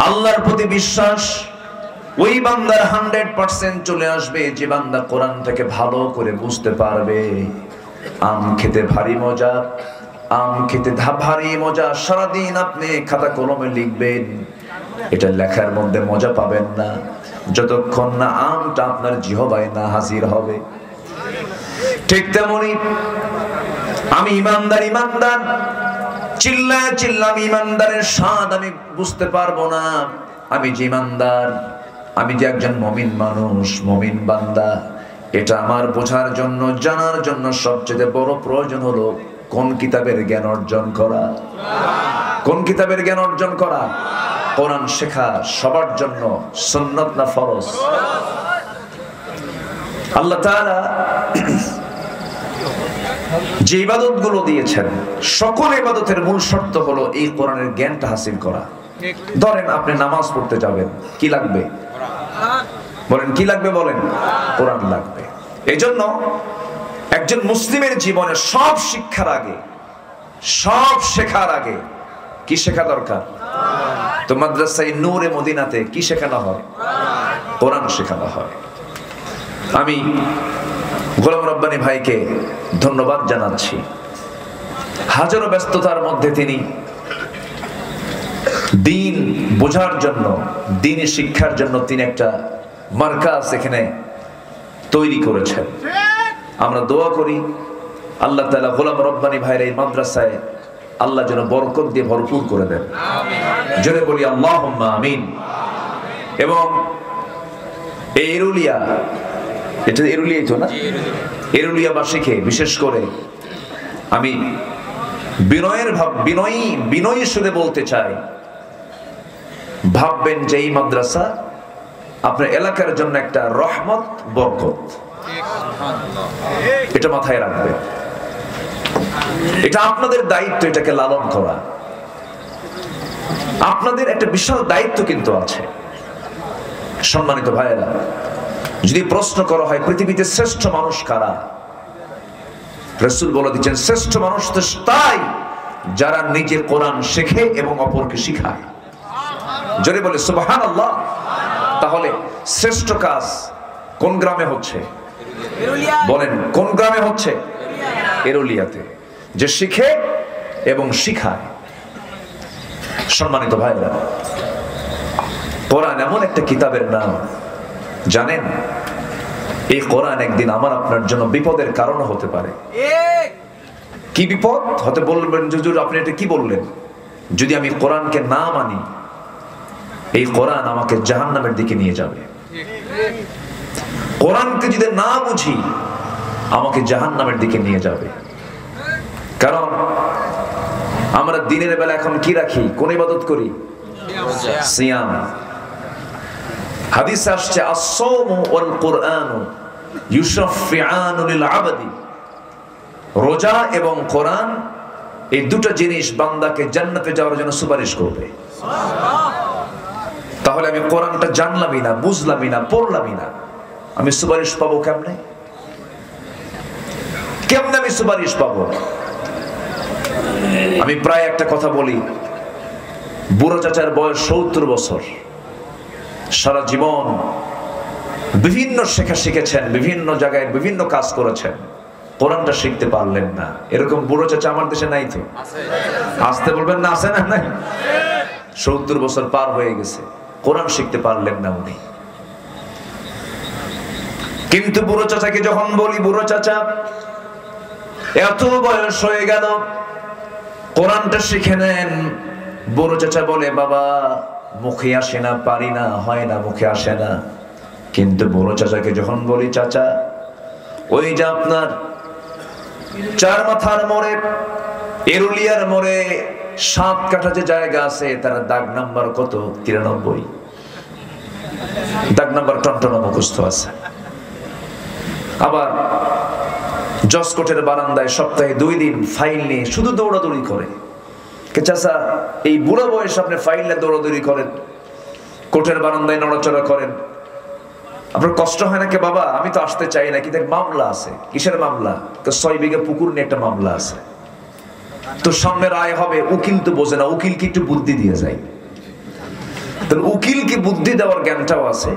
আল্লাহর প্রতি বিশ্বাস ওই বান্দার 100% চলে আসবে যে বান্দা কোরআন থেকে ভালো করে বুঝতে পারবে। আম খেতে ভারী মজা, আম খেতে ভারী মজা, সারাদিন আপনি খাতা কলমে লিখবেন, এটা লেখার মধ্যে মজা পাবেন না। যতক্ষণ না আমটা আপনার জিহবায় না হাজির হবে। ঠিক তেমনি আমি ইমানদার চিল্লায় চিল্লাম ইমানদারের স্বাদ আমি বুঝতে পারবো না। আমি যে ইমানদার, আমি যে একজন মুমিন মানুষ, মুমিন বান্দা, এটা আমার বোঝার জন্য, জানার জন্য সবচেয়ে বড় প্রয়োজন হলো কোন কিতাবের জ্ঞান অর্জন করা। কোন কিতাবের জ্ঞান অর্জন করা? কোরআন শেখা সবার জন্য সুন্নাত না ফরজ? আল্লাহ তাআলা যে ইবাদতগুলো দিয়েছেন, সকল ইবাদতের মূল শর্ত হলো এই কোরআনের জ্ঞানটা হাসিল করা। ধরেন আপনি নামাজ পড়তে যাবেন, কি লাগবে বলেন? কি লাগবে বলেন? কোরআন লাগবে। এজন্য একজন মুসলিমের জীবনে সব শিক্ষার আগে, সব শেখার আগে কি শেখা দরকার? তো মাদ্রাসায় নূরে মদিনাতে কি শেখানো হয়? কোরআন শেখানো হয়। আমি গোলাম রব্বানী ভাইকে ধন্যবাদ জানাচ্ছি। হাজারো ব্যস্ততার মধ্যে তিনি দিন বোঝার জন্য, দিনী শিক্ষার জন্য তিনি একটা মার্কাজ এখানে তৈরি করেছেন। আমরা দোয়া করি আল্লাহ তাআলা গোলাম রব্বানী ভাইয়ের এই মাদ্রাসায় আল্লাহ যেন বরকত দিয়ে ভরপুর করে দেন। জোরে বলি আল্লাহুম্মা আমিন। এবং এই এরুলিয়া, এটা এরুলিয়াই তো না? এরুলিয়াবাসীকে বিশেষ করে আমি বিনয়ী সুরে বলতে চাই, ভাববেন যে এই মাদ্রাসা আপনার এলাকার জন্য একটা রহমত, বরকত। এটা মাথায় রাখবে। এটা আপনাদের দায়িত্ব, এটাকে লালন করা। আপনাদের একটা বিশাল দায়িত্ব কিন্তু আছে। সম্মানিত ভাইয়েরা, যদি প্রশ্ন করা হয় পৃথিবীতে শ্রেষ্ঠ মানুষ কারা, রাসূল বলে দিচ্ছেন শ্রেষ্ঠ মানুষ তো তাই যারা নিজে কোরআন শেখে এবং অপরকে শিখায়। জোরে বলে সুবহানাল্লাহ। তাহলে শ্রেষ্ঠ কাজ কোন গ্রামে হচ্ছে? বলেন কোন গ্রামে হচ্ছে? এরুলিয়াতে, যে শিখে এবং শিখায়। সম্মানিত ভাইরা, কোরআন এমন একটা কিতাবের নাম, জানেন এই কোরআন একদিন আমার আপনার জন্য বিপদের কারণ হতে পারে। কি বিপদ হতে? বলবেন হুজুর আপনি এটা কি বললেন? যদি আমি কোরআনকে না মানি, এই কোরআন আমাকে জাহান্নামের দিকে নিয়ে যাবে। কোরআনকে যদি না বুঝি, আমাকে জাহান্নামের দিকে নিয়ে যাবে। কারণ আমরা দিনের বেলা এখন কি রাখি? কোন ইবাদত করি? সিয়াম। হাদিসে আসছে আস-সাওমু ওয়াল কুরআনু ইউশাফিআনু লিল আবদি। রোজা এবং কোরআন এই দুটো জিনিস বান্দাকে জান্নাতে যাওয়ার জন্য সুপারিশ করবে। তাহলে আমি কোরআনটা জানলামই না, বুঝলামই না, পড়লামই না, আমি সুপারিশ পাবো কেমনে? কেমনে আমি সুপারিশ পাবো? আমি প্রায় একটা কথা বলি, বুড়ো চাচার বয়স 70 বছর, সারা জীবন বিভিন্ন শেখা শিখেছেন, বিভিন্ন জায়গায় বিভিন্ন কাজ করেছেন, কোরআনটা শিখতে পারলেন না। এরকম বুড়ো চাচা আমার দেশে নাই তো? আসতে বলবেন না, আছে না? নাই। 70 বছর পার হয়ে গেছে, কোরআন শিখতে পারলেন না উনি। কিন্তু বুড়ো চাচাকে যখন বলি, বুড়ো চাচা এত বয়স হয়ে গেল, কোরআনটা শিখে নেন। বুড়ো চাচা বলে বাবা মুখে আসে না, পারি না, হয় না, মুখে আসে না। কিন্তু বুড়ো চাচাকে যখন বলি চাচা ওই যে আপনার চার মাথার মোড়ে, এরুলিয়ার মোড়ে 7 কাঠা যে জায়গা আছে, তার দাগ নাম্বার কত? 93। দাগ নাম্বার টনটনা মুখস্থ আছে। আবার জসকোটের বারান্দায় সপ্তাহে 2 দিন ফাইল নিয়ে শুধু দৌড়াদৌড়ি করে। চাচা এই বুড়ো বয়সে আপনি ফাইল নিয়ে দৌড়াদৌড়ি করেন, কোর্টের বারান্দায় নড়াচড়া করেন, আপনার কষ্ট হয় না? কে বাবা আমি তো আসতে চাই না, কিন্তু মামলা আছে। কিসের মামলা? 6 বিঘা পুকুর নিয়ে একটা মামলা আছে, তো সামনে রায় হবে। উকিল তো বোঝে না, উকিলকে একটু বুদ্ধি দিয়ে যায়। তাহলে উকিলকে বুদ্ধি দেওয়ার জ্ঞানটাও আছে।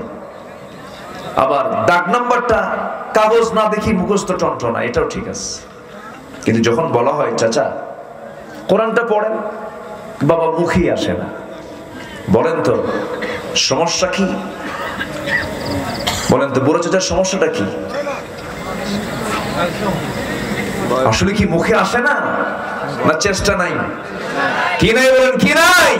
আবার দাগ নাম্বারটা কাগজ না দেখি মুখস্থ টনটনা, এটাও ঠিক আছে। কিন্তু যখন বলা হয় চাচা কোরআনটা পড়েন, বাবা মুখেই আসে না। বলেন তো সমস্যা কি? বলেন তো বুড়ো চাচার সমস্যাটা কি? আসলে কি মুখে আসে না, না চেষ্টা নাই? কি নাই বলেন, কি নাই?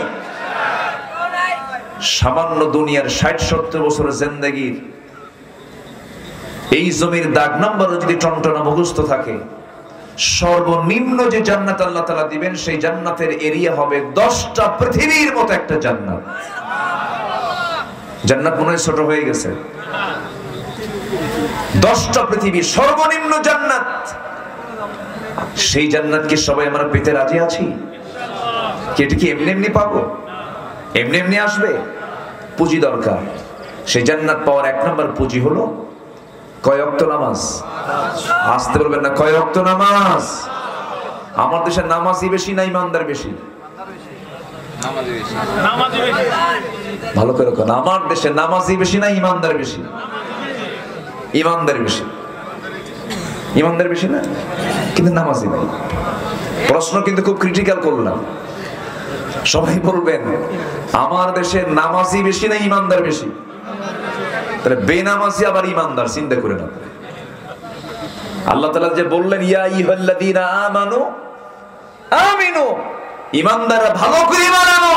সামান্য দুনিয়ার 60-70 বছরের জিন্দেগির এই জমির দাগ নাম্বার যদি টনটনা মুখস্থ থাকে, সর্বনিম্ন যে জান্নাত আল্লাহ তাআলা দিবেন সেই জান্নাতের এরিয়া হবে 10টা পৃথিবীর মতো একটা জান্নাত। জান্নাত মনে হয় ছোট হয়ে গেছে। 10টা পৃথিবী সর্বনিম্ন জান্নাত। সেই জান্নাত কি সবাই আমরা পেতে রাজি আছি? এটা কি এমনি এমনি পাবো? এমনি এমনি আসবে? পুঁজি দরকার। সেই জান্নাত পাওয়ার 1 নম্বর পুঁজি হলো কয় ওয়াক্ত নামাজ। আসতে বলবেন না, কয় ওয়াক্ত নামাজ? আমার দেশে নামাজি বেশি না ইমানদার বেশি? ভালো করে কোন, আমার দেশে নামাজি বেশি না ইমানদার বেশি? ইমানদার বেশি। ইমানদার বেশি না, কিন্তু নামাজি নাই। প্রশ্ন কিন্তু খুব ক্রিটিক্যাল করলাম। সবাই বলবেন আমার দেশে নামাজি বেশি না ইমানদার বেশি? তাহলে বেনামাজি আবার ইমানদার, চিন্তা করে না। আল্লাহ তাআলা যে বললেন ইয়া আইয়ুহাল্লাযীনা আমানু আমিনু, ইমানদাররা ভালো করে ঈমান আনো,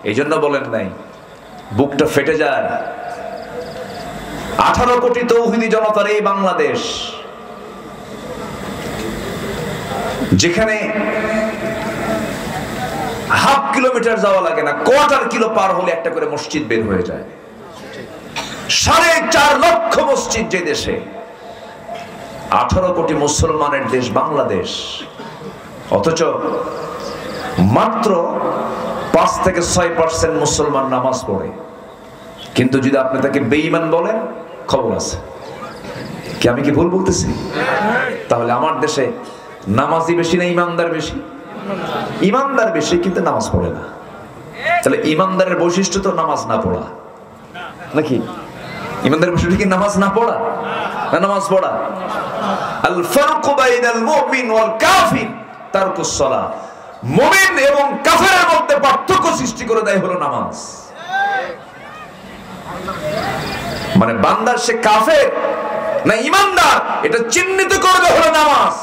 এইজন্য বলেন নাই। বুকটা ফেটে যায়। 18 কোটি তৌহিদি জনতার এই বাংলাদেশ, যেখানে হাফ কিলোমিটার যাওয়া লাগে না, কোয়ার্টার কিলো পার হলে একটা করে মসজিদ বের হয়ে যায়। 4.5 লক্ষ মসজিদ যে দেশে, 18 কোটি মুসলমানের দেশ বাংলাদেশ, অথচ মাত্র 5 থেকে 6% মুসলমান নামাজ পড়ে। কিন্তু যদি আপনি তাকে বেঈমান বলেন, খবর আছে। কি আমি কি ভুল বলতেছি? তাহলে আমার দেশে নামাজি বেশি না ইমানদার বেশি? ইমানদার বেশি, কিন্তু নামাজ পড়ে না। তাহলে ইমানদারের বৈশিষ্ট্য তো নামাজ না পড়া, নাকি? ইমানদারের বৈশিষ্ট্য কি নামাজ না পড়া না নামাজ পড়া? আল ফারকু বাইনাল মুমিন ওয়াল কাফির তারকুস সালাহ। মুমিন এবং কাফেরের মধ্যে পার্থক্য সৃষ্টি করে দেয় হলো নামাজ। মানে বান্দা সে কাফের না ইমানদার এটা চিহ্নিত করবে হলো নামাজ।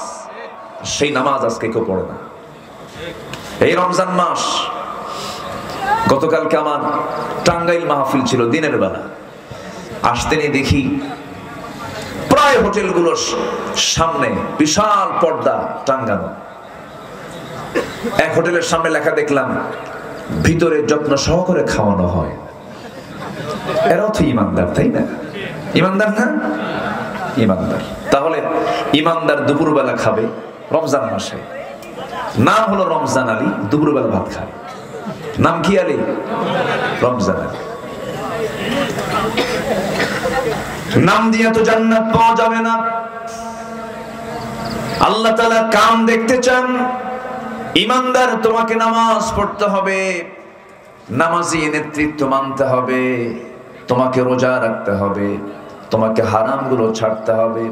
সেই নামাজ আজকে কেউ পড়ে না। এই রমজান মাস, গতকালকে আমার টাঙ্গাইল মাহফিল ছিল দিনের বেলা। আসতে নিয়ে দেখি প্রায় হোটেলগুলোর সামনে বিশাল পর্দা টাঙ্গানো। এক হোটেলের সামনে লেখা দেখলাম ভিতরে যত্ন সহকারে খাওয়ানো হয়। এরাও তো ইমানদার, তাই না? ইমানদার না? ইমানদার। তাহলে ইমানদার দুপুরবেলা খাবে রমজান মাসে, নাম হলো রমজান আলী, দুপুরবেলা ভাত খায়। নাম কি আলী? রমজান আলী। নাম দিয়ে তো জান্নাত পাওয়া যাবে না। আল্লাহ তাআলা কাম দেখতে চান। ইমানদার তোমাকে নামাজ পড়তে হবে, নামাজি নেতৃত্ব মানতে হবে, তোমাকে রোজা রাখতে হবে, তোমাকে হারামগুলো ছাড়তে হবে,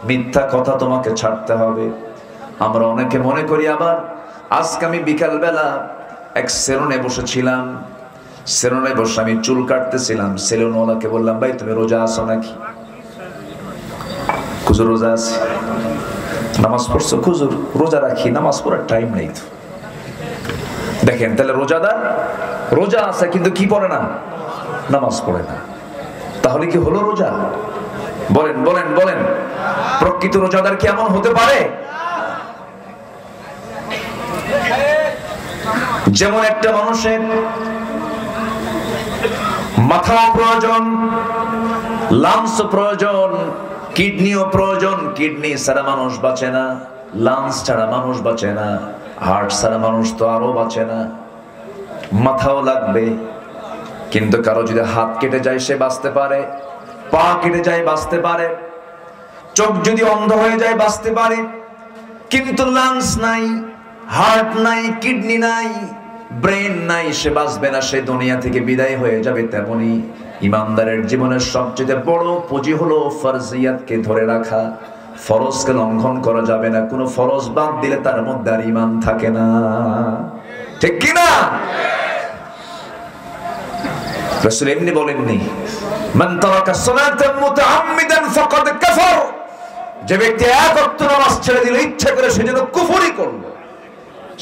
মিথ্যা কথা তোমাকে ছাড়তে হবে। আমরা অনেকে মনে করি, আবার আজকে আমি বিকালবেলা এক সেলুনে বসেছিলাম, সেলুনে বসে আমি চুল কাটতেছিলাম। সেলুনওয়ালাকে বললাম, ভাই তুমি রোজা আছো নাকি? হুজুর রোজা আছি। নামাজ পড়ছো? হুজুর রোজা রাখি, নামাজ পড়ার টাইম নেই তো। দেখেন তাহলে রোজাদার রোজা আছে কিন্তু কি পড়ে না? নামাজ পড়ে না। তাহলে কি হলো রোজা? বলেন বলেন বলেন, প্রকৃত রোজাদার কি এমন হতে পারে? যেমন একটা মানুষের মাথা প্রয়োজন, লাংস প্রয়োজন, কিডনিও প্রয়োজন। কিডনি ছাড়া মানুষ বাঁচে না, লাংস ছাড়া মানুষ বাঁচে না, হার্ট ছাড়া মানুষ তো আরো বাঁচে না। মাথাও লাগবে, কিন্তু কারো যদি হাত কেটে যায় সে বাঁচতে পারে, পা কেটে যায় বাঁচতে পারে, চোখ যদি অন্ধ হয়ে যায় বাঁচতে পারে। কিন্তু লাংস নাই, হার্ট নাই, কিডনি নাই, ব্রেন নাই, সে বাঁচবে না, সে দুনিয়া থেকে বিদায় হয়ে যাবে। তেমনি ইমানদারের জীবনের সবচেয়ে বড় পুঁজি হলো ফরজিয়াতকে ধরে রাখা। ফরজকে লঙ্ঘন করা যাবে না। কোনো ফরজ বাদ দিলে তার মধ্যে আর ঈমান থাকে না, ঠিক কি না? রাসূল এমনি বলেননি মান তারাকা সালাতান মুতাআম্মিদান ফাকাদ কাফার, যে ব্যক্তি এক ওয়াক্ত নামাজ ছেড়ে দিল ইচ্ছা করে, সে যেন কুফরি করলো,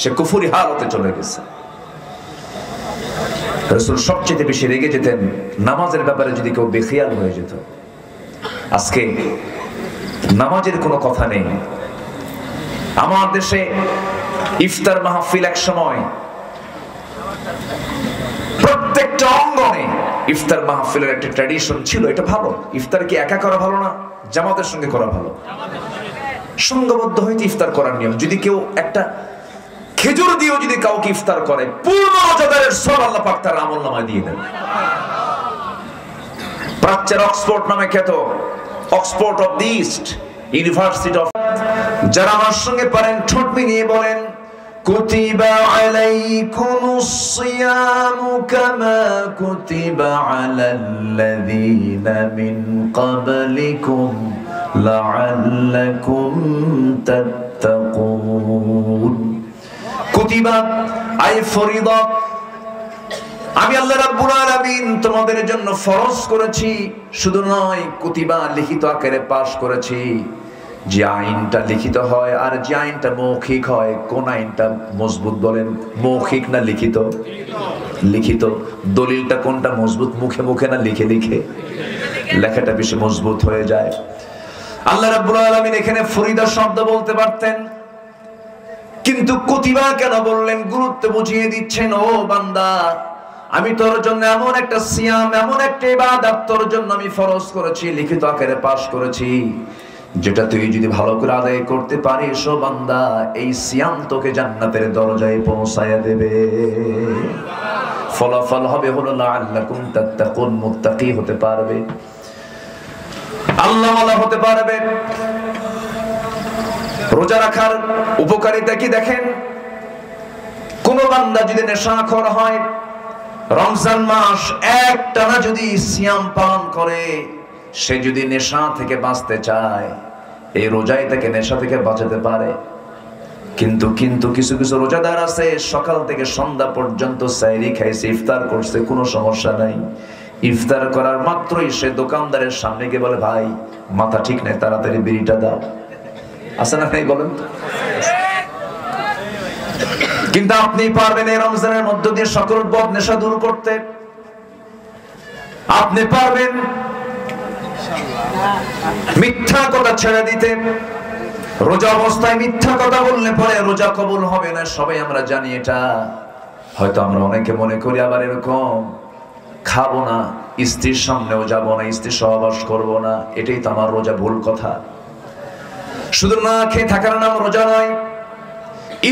সে কুফরি হালতে চলে গেছে। রাসূল সবচেয়ে বেশি রেগে যেতেন নামাজের ব্যাপারে যদি কেউ বেখিয়াল হয়ে যেত। আজকে নামাজের কোনো কথা নেই। আমার দেশে ইফতার মাহফিল এক সময় প্রত্যেকটা অঙ্গনে ইফতার মাহফিলের একটা ট্র্যাডিশন ছিল। এটা ভালো। ইফতার কি একা করা ভালো না, জামাতের সঙ্গে করা ভালো? সংঘবদ্ধ হইতে ইফতার করার নিয়ম। যদি কেউ একটা খেজুর দিয়েও যদি কাউকে ইফতার করে, পূর্ণ রোজাদারের সব আল্লাহ পাক তার আমলনামায় দিয়ে দেন। প্রাচ্যের অক্সফোর্ড নামে খ্যাত, Oxford of the east, university of, যারা আমার সঙ্গে পারেন ঠোঁট মিলিয়ে বলেন, কুতিবা আলাইকুমুস সিয়ামু কামা কুতিবা আলাল্লাযীনা মিন ক্বাবলিকুম লাআল্লাকুম তাত্তাকুন। কুতিবা আই ফরিদা, আমি আল্লাহ রাব্বুল আলামিন তোমাদের জন্য ফরজ করেছি। শুধু নয়, কুতিবা লিখিত আকারে পাশ করেছি। যে আইনটা লিখিত হয় আর যে আইনটা মৌখিক হয়, কোন আইনটা মজবুত বলেন? মৌখিক না লিখিত? লিখিত। দলিলটা কোনটা মজবুত, মুখে মুখে না লিখে লিখে? লেখাটা বেশি মজবুত হয়ে যায়। আল্লাহ রাব্বুল আলামিন এখানে ফরিদা শব্দ বলতে পারতেন, কিন্তু কুতিবা কেন বললেন? গুরুত্ব বুঝিয়ে দিচ্ছেন, ও বান্দা, আমি তোর জন্য এমন একটা সিয়াম, এমন একটা ইবাদত তোর জন্য আমি ফরজ করেছি, লিখিত আকারে পাশ করেছি, যেটা তুই যদি ভালো করে আদায় করতে পারিস, ও বান্দা, এই সিয়াম তোকে জান্নাতের দরজায় পৌঁছায়া দেবে। ফলাফল হবে হলো লাআল্লাকুম তাত্তাকুন, মুত্তাকি হতে পারবে, আল্লাহওয়ালা হতে পারবে। রোজা রাখার উপকারিতা কি দেখেন? কোন বান্দা যদি নেশাখোর হয়, রমজান মাস একটানা যদি সিয়াম পালন করে, সে যদি নেশা থেকে বাঁচতে চায়, এই রোজাই তাকে নেশা থেকে বাঁচাতে পারে। কিন্তু কিছু কিছু রোজাদার আছে, সকাল থেকে সন্ধ্যা পর্যন্ত সাইরি খাইছে, ইফতার করছে, কোনো সমস্যা নাই। ইফতার করার মাত্রই সে দোকানদারের সামনে গিয়ে বলে, ভাই মাথা ঠিক নেই, তাড়াতাড়ি বিড়িটা দাও। আছে না নাই বলেন? কিন্তু আপনি পারবেন এই রমজানের মধ্য দিয়ে সকল বদ নেশা দূর করতে? আপনি পারবেন মিথ্যা কথা ছেড়ে দিতে? রোজা অবস্থায় মিথ্যা কথা বললে পরে রোজা কবুল হবে না, সবাই আমরা জানি এটা। হয়তো আমরা অনেকে মনে করি আবার এরকম, খাবো না, স্ত্রীর সামনেও যাব না, স্ত্রীর সহবাস করবো না, এটাই তো আমার রোজা। ভুল কথা। শুধু না খেয়ে থাকার নাম রোজা নয়,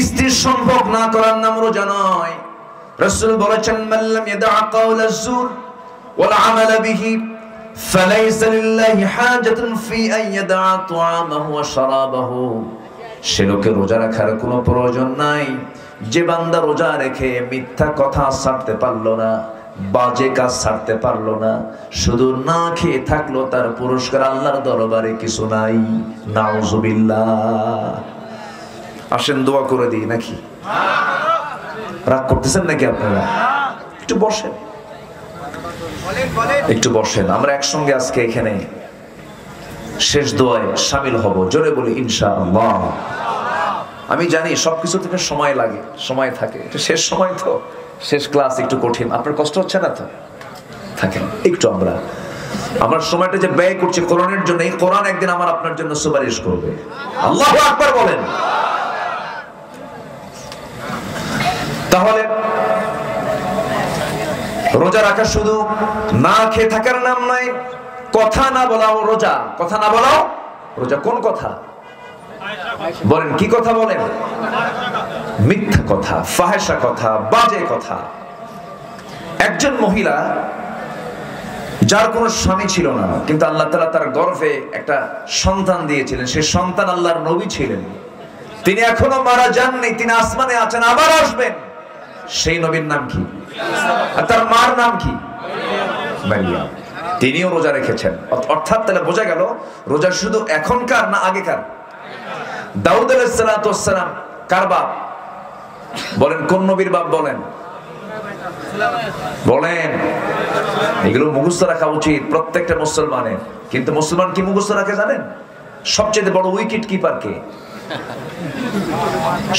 স্ত্রীর সম্পর্ক না করার নাম রোজা নয়। রাসূল বলেছেন, মান লাম ইয়াদা কাওলা যুর ওয়াল আমাল বিহি ফালাইসা লিল্লাহি হাজাতুন ফি আন ইয়াদা তুআমাহু ওয়া শারাবাহু। সে লোকের রোজা রাখার কোনো প্রয়োজন নাই যে বান্দা রোজা রেখে মিথ্যা কথা ছাড়তে পারলো না, বাজে কাজ ছাড়তে পারলো না, শুধু না খেয়ে থাকলো, তার পুরস্কার আল্লাহর দরবারে কিছু নাই। নাউজুবিল্লাহ। আসেন দোয়া করে দিই নাকি? রাগ করতেছেন নাকি আপনারা? একটু বসেন, একটু বসেন। আমরা একসঙ্গে আজকে এখানে শেষ দোয়ায় শামিল হব। জোরে বলি ইনশাআল্লাহ। আমি জানি সবকিছু থেকে সময় লাগে, সময় থাকে, শেষ সময় তো, শেষ ক্লাস একটু কঠিন। আপনার কষ্ট হচ্ছে না তো? থাকেন একটু। আমার সময়টা যে ব্যয় করছি কোরআনের জন্য, এই কোরআন একদিন আমার আপনার জন্য সুপারিশ করবে। আল্লাহু আকবার বলেন। তাহলে রোজা রাখা শুধু না খেয়ে থাকার নাম নয়, কথা না বলাও রোজা। কথা না বলাও রোজা। কোন কথা বলেন? কি কথা বলেন? মিথ্যা কথা, ফাহেসা কথা, বাজে কথা। একজন মহিলা যার কোনো স্বামী ছিল না, কিন্তু আল্লাহ তাআলা তার গর্ভে একটা সন্তান দিয়েছিলেন। সেই সন্তান আল্লাহর নবী ছিলেন। তিনি এখনো মারা যাননি, তিনি আসমানে আছেন, আবার আসবেন। সেই নবীর নাম কি? আর তার মার নাম কি? মারিয়াম। তিনিও রোজা রেখেছেন। অর্থাৎ তাহলে বোঝা গেল রোজা শুধু এখনকার না আগেকার? দাউদ আলাইহিস সালাতু ওয়াস সালাম কার বাপ বলেন? কোন নবীর বাপ বলেন? বলেন, এগুলো মুখস্থ রাখা উচিত প্রত্যেকটা মুসলমানের। কিন্তু মুসলমান কি মুখস্থ রাখে জানেন? সবচেয়ে বড় উইকেট কিপার কে?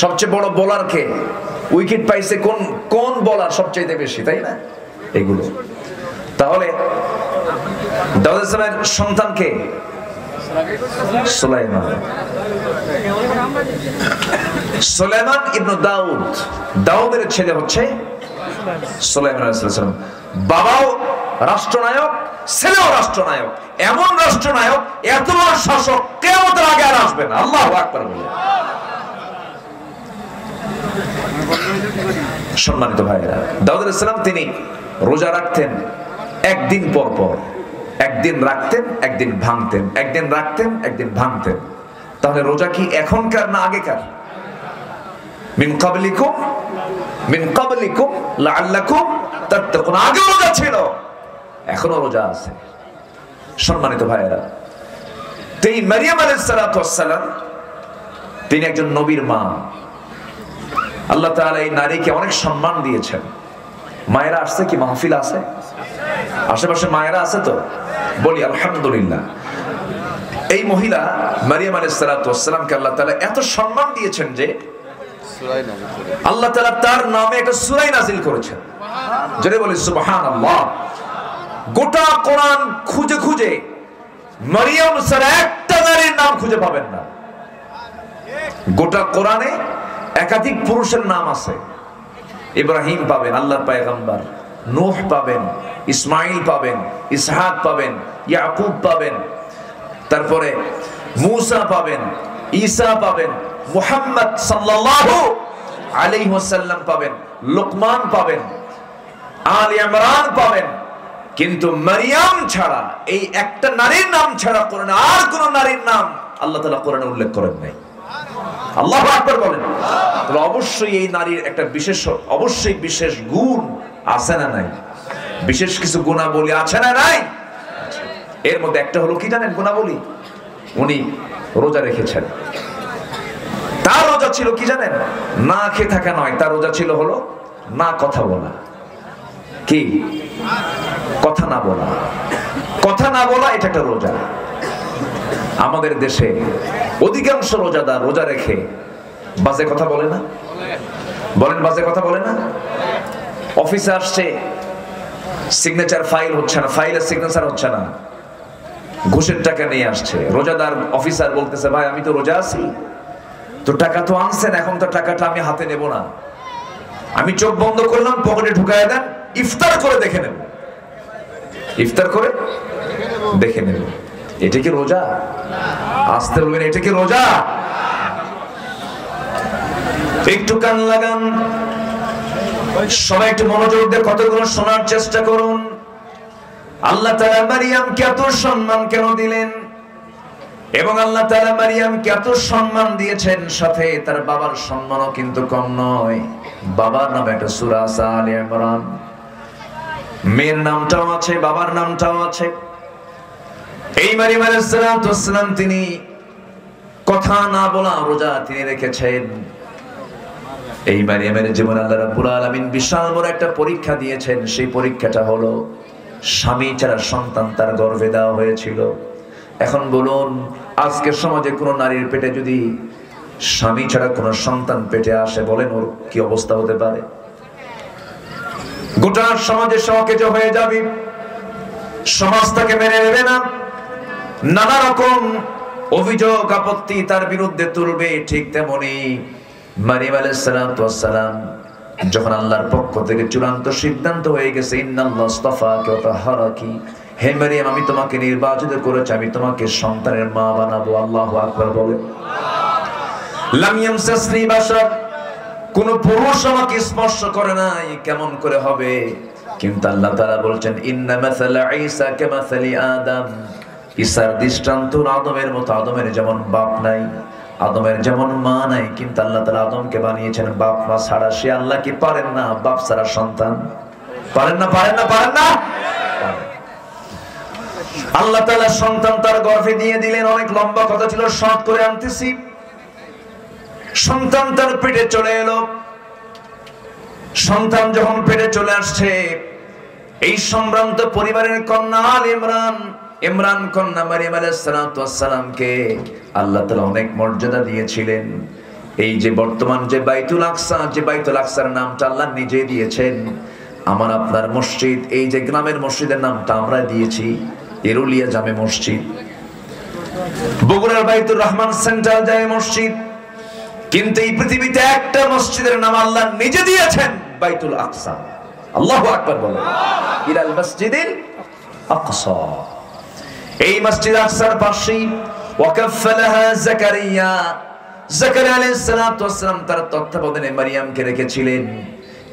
সবচেয়ে বড় বোলার কে? উইকেট পাইছে কোন কোন বোলার সবচেয়ে বেশি, তাই না? এগুলো তাহলে দাউদ আলাইহিস সালামের সন্তান কে? সুলাইমান। সুলাইমান ইবনে দাউদ, দাউদের ছেলে হচ্ছে সুলাইমান আলাইহিস সালাম। বাবাও রাষ্ট্রনায়ক, ছেলেও রাষ্ট্রনায়ক। এমন রাষ্ট্রনায়ক, এত বড় শাসক কিয়ামতের আগে আর আসবে না। আল্লাহু আকবার বলে। সম্মানিত ভাইরা, দাউদ আলাইহিস সালাম তিনি রোজা রাখতেন একদিন পর পর, একদিন রাখতেন একদিন ভাঙতেন, একদিন রাখতেন একদিন ভাঙতেন। তাহলে রোজা কি এখনকার না আগেকার? মিন ক্বাবলিকুম লাআল্লাকুম তাত্তাকুন। আগে রোজা ছিল, এখনো রোজা আছে। সম্মানিত ভাইরা, এই মারিয়াম আলাইহিস সালাতু ওয়াস সালাম তিনি একজন নবীর মা। আল্লাহ তাআলা এই নারীকে অনেক সম্মান দিয়েছেন। মায়েরা আসছে কি? মাহফিল আছে? আশেপাশে মায়েরা আছে তো? বলি আলহামদুলিল্লাহ। এই মহিলা মারিয়াম আলাইহিস সালাতু ওয়াস সালামকে আল্লাহ তাআলা এত সম্মান দিয়েছেন যে আল্লাহ তাআলা তার নামে একটা সূরা নাযিল করেছেন। জোরে বলি সুবহানাল্লাহ। গোটা কোরআন খুঁজে খুঁজে মারিয়াম ছাড়া একটা নারীর নাম খুঁজে পাবেন না। গোটা কোরআনে একাধিক পুরুষের নাম আছে। ইব্রাহিম পাবেন, আল্লাহর পয়গম্বর। নূহ পাবেন, ইসমাইল পাবেন, ইসহাক পাবেন, ইয়াকুব পাবেন, তারপরে মূসা পাবেন, ঈসা পাবেন, মুহাম্মদ সাল্লাল্লাহু আলাইহি ওয়াসাল্লাম পাবেন, লোকমান পাবেন, আলে ইমরান পাবেন। কিন্তু মারিয়াম ছাড়া, এই একটা নারীর নাম ছাড়া কোরআনে আর কোন নারীর নাম আল্লাহ তাআলা কোরআনে উল্লেখ করেন নাই। আল্লাহু আকবার বলেন। তাহলে অবশ্যই এই নারীর একটা বিশেষ, অবশ্যই বিশেষ গুণ আছে না নাই? বিশেষ কিছু গুণাবলী আছে না নাই? এর মধ্যে একটা হলো কি জানেন গুণাবলী? উনি রোজা রেখেছেন। তার রোজা ছিল কি জানেন? না খেয়ে থাকা নয়, তার রোজা ছিল হলো না কথা বলা। কি? কথা না বলা। কথা না বলা, এটা একটা রোজা। আমাদের দেশে অধিকাংশ রোজাদার রোজা রেখে বাজে কথা বলে না? বলেন, বাজে কথা বলে না? অফিসে আসছে, সিগনেচার ফাইল হচ্ছে না, ফাইলের সিগনেচার হচ্ছে না, ঘুষের টাকা নিয়ে আসছে। রোজাদার অফিসার বলতেছে, ভাই আমি তো রোজা আছি, তো টাকা তো আনছেন, এখন তো টাকাটা আমি হাতে নেব না, আমি চোখ বন্ধ করলাম, পকেটে ঢুকায় দেন, ইফতার করে দেখে নেব, ইফতার করে দেখে নেব। এটা কি রোজা? আসতে বলবেন, এটা কি রোজা? একটু কান লাগান, সবাই একটু মনোযোগ দিয়ে কতগুলো শোনার চেষ্টা করুন। আল্লাহ তাআলা মারিয়ামকে এত সম্মান কেন দিলেন? এবং আল্লাহ তাআলা মারিয়ামকে এত সম্মান দিয়েছেন, সাথে তার বাবার সম্মানও কিন্তু কম নয়। বাবার নামে একটা সূরা আছে, আলে ইমরান। মেয়ের নামটাও আছে, বাবার নামটাও আছে। এই মারিয়াম আলাইহিস সালাম তিনি কথা না বলা রোজা তিনি রেখেছেন। এই মারিয়ামের জীবনে আল্লাহ রাব্বুল আলামিন বিশাল বড় একটা পরীক্ষা দিয়েছেন। সেই পরীক্ষাটা হলো স্বামী ছাড়া সন্তান তার গর্ভে দেওয়া হয়েছিল। এখন বলুন, আজকের সমাজে কোন নারীর পেটে যদি স্বামী ছাড়া কোন সন্তান পেটে আসে, বলেন ওর কি অবস্থা হতে পারে? গোটা সমাজে সকেজ হয়ে যাবে, সমাজ তাকে মেনে নেবে না, নানা রকম অভিযোগ আপত্তি তার বিরুদ্ধে তুলবে। ঠিক তেমনি মারিয়াম আলাইহিস সালাম যখন আল্লাহর পক্ষ থেকে চূড়ান্ত সিদ্ধান্ত হয়ে গেছে, ইন্নাল্লাহ ইসতাফাকি ওয়া তাহহারাকি, হে মারিয়াম আমি তোমাকে নির্বাচিত করেছি, আমি তোমাকে সন্তানের মা বানাবো। আল্লাহু আকবার বলে। লাম ইয়ামসাসনি বাশার, কোন পুরুষ আমাকে স্পর্শ করে নাই, কেমন করে হবে? কিন্তু আল্লাহ তাআলা বলছেন, ইন্না মাসালা ঈসা কামাসালি আদম, ঈসার দৃষ্টান্ত আদমের মতো। আদমের যেমন বাপ নাই, আদমের যেমন মা নাই, কিন্তু আল্লাহ তাআলা আদমকে বানিয়েছেন বাপ মা ছাড়া। সে আল্লাহ কি পারেন না বাপ ছাড়া সন্তান? পারেন না, পারেন না, পারেন না? আল্লাহ তাআলা সন্তান তার গর্ভে দিয়ে দিলেন। অনেক লম্বা কথা ছিল, শর্ট করে আনতেছি। সন্তান তার পেটে চলে এলো। সন্তান যখন পেটে চলে আসছে, এই সম্ভ্রান্ত পরিবারের কন্যা আল ইমরান, ইমরান কন্যা মারিয়াম আলাইহিস সালামকে আল্লাহ তাআলা অনেক মর্যাদা দিয়েছিলেন। এই যে বর্তমান যে বাইতুল আকসা, যে বাইতুল আকসার নামটা আল্লাহ নিজে দিয়েছেন। আমার আপনার মসজিদ, এই যে গ্রামের মসজিদের নামটা আমরা দিয়েছি এরুলিয়া জামে মসজিদ, বগুড়ার বাইতুর রহমান সেন্ট্রাল জামে মসজিদ। কিন্তু এই পৃথিবীতে একটা মসজিদের নাম আল্লাহ নিজে দিয়েছেন, বাইতুল আকসা। আল্লাহু আকবার বলেন, ইলাল মসজিদিল আকসা। এই মসজিদ আকসার পাশেই ওয়াকাফলাহা জাকারিয়া, জাকারিয়া আলাইহিস সালাম তার তত্ত্বাবধানে মারিয়ামকে রেখেছিলেন।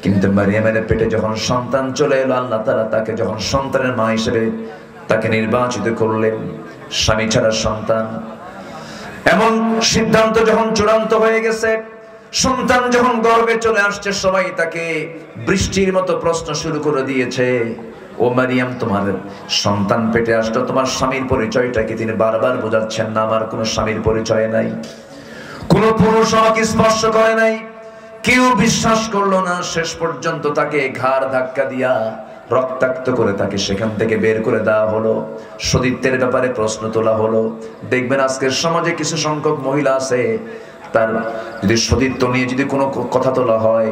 কিন্তু মারিয়ামের পেটে যখন সন্তান চলে এলো, আল্লাহ তাআলা তাকে যখন সন্তানের মা হিসেবে তাকে নির্বাচিত করলেন, স্বামী ছাড়া সন্তান, এমন সিদ্ধান্ত যখন চূড়ান্ত হয়ে গেছে, সন্তান যখন গর্ভে চলে আসছে, সবাই তাকে বৃষ্টির মতো প্রশ্ন শুরু করে দিয়েছে। ও মারিয়াম, তোমার সন্তান পেটে আসলো, তোমার স্বামীর পরিচয়টা কি? তিনি বারবার বোঝাচ্ছেন না, আমার কোনো স্বামীর পরিচয় নাই, কোন পুরুষ আমাকে স্পর্শ করে নাই। কেউ বিশ্বাস করলো না। শেষ পর্যন্ত তাকে ঘাড় ধাক্কা দিয়া রক্তাক্ত করে তাকে সেখান থেকে বের করে দেওয়া হলো। সতীত্বের ব্যাপারে প্রশ্ন তোলা হলো। দেখবেন আজকের সমাজে কিছু সংখ্যক মহিলা আছে, তার যদি সতীত্ব নিয়ে যদি কোনো কথা তোলা হয়,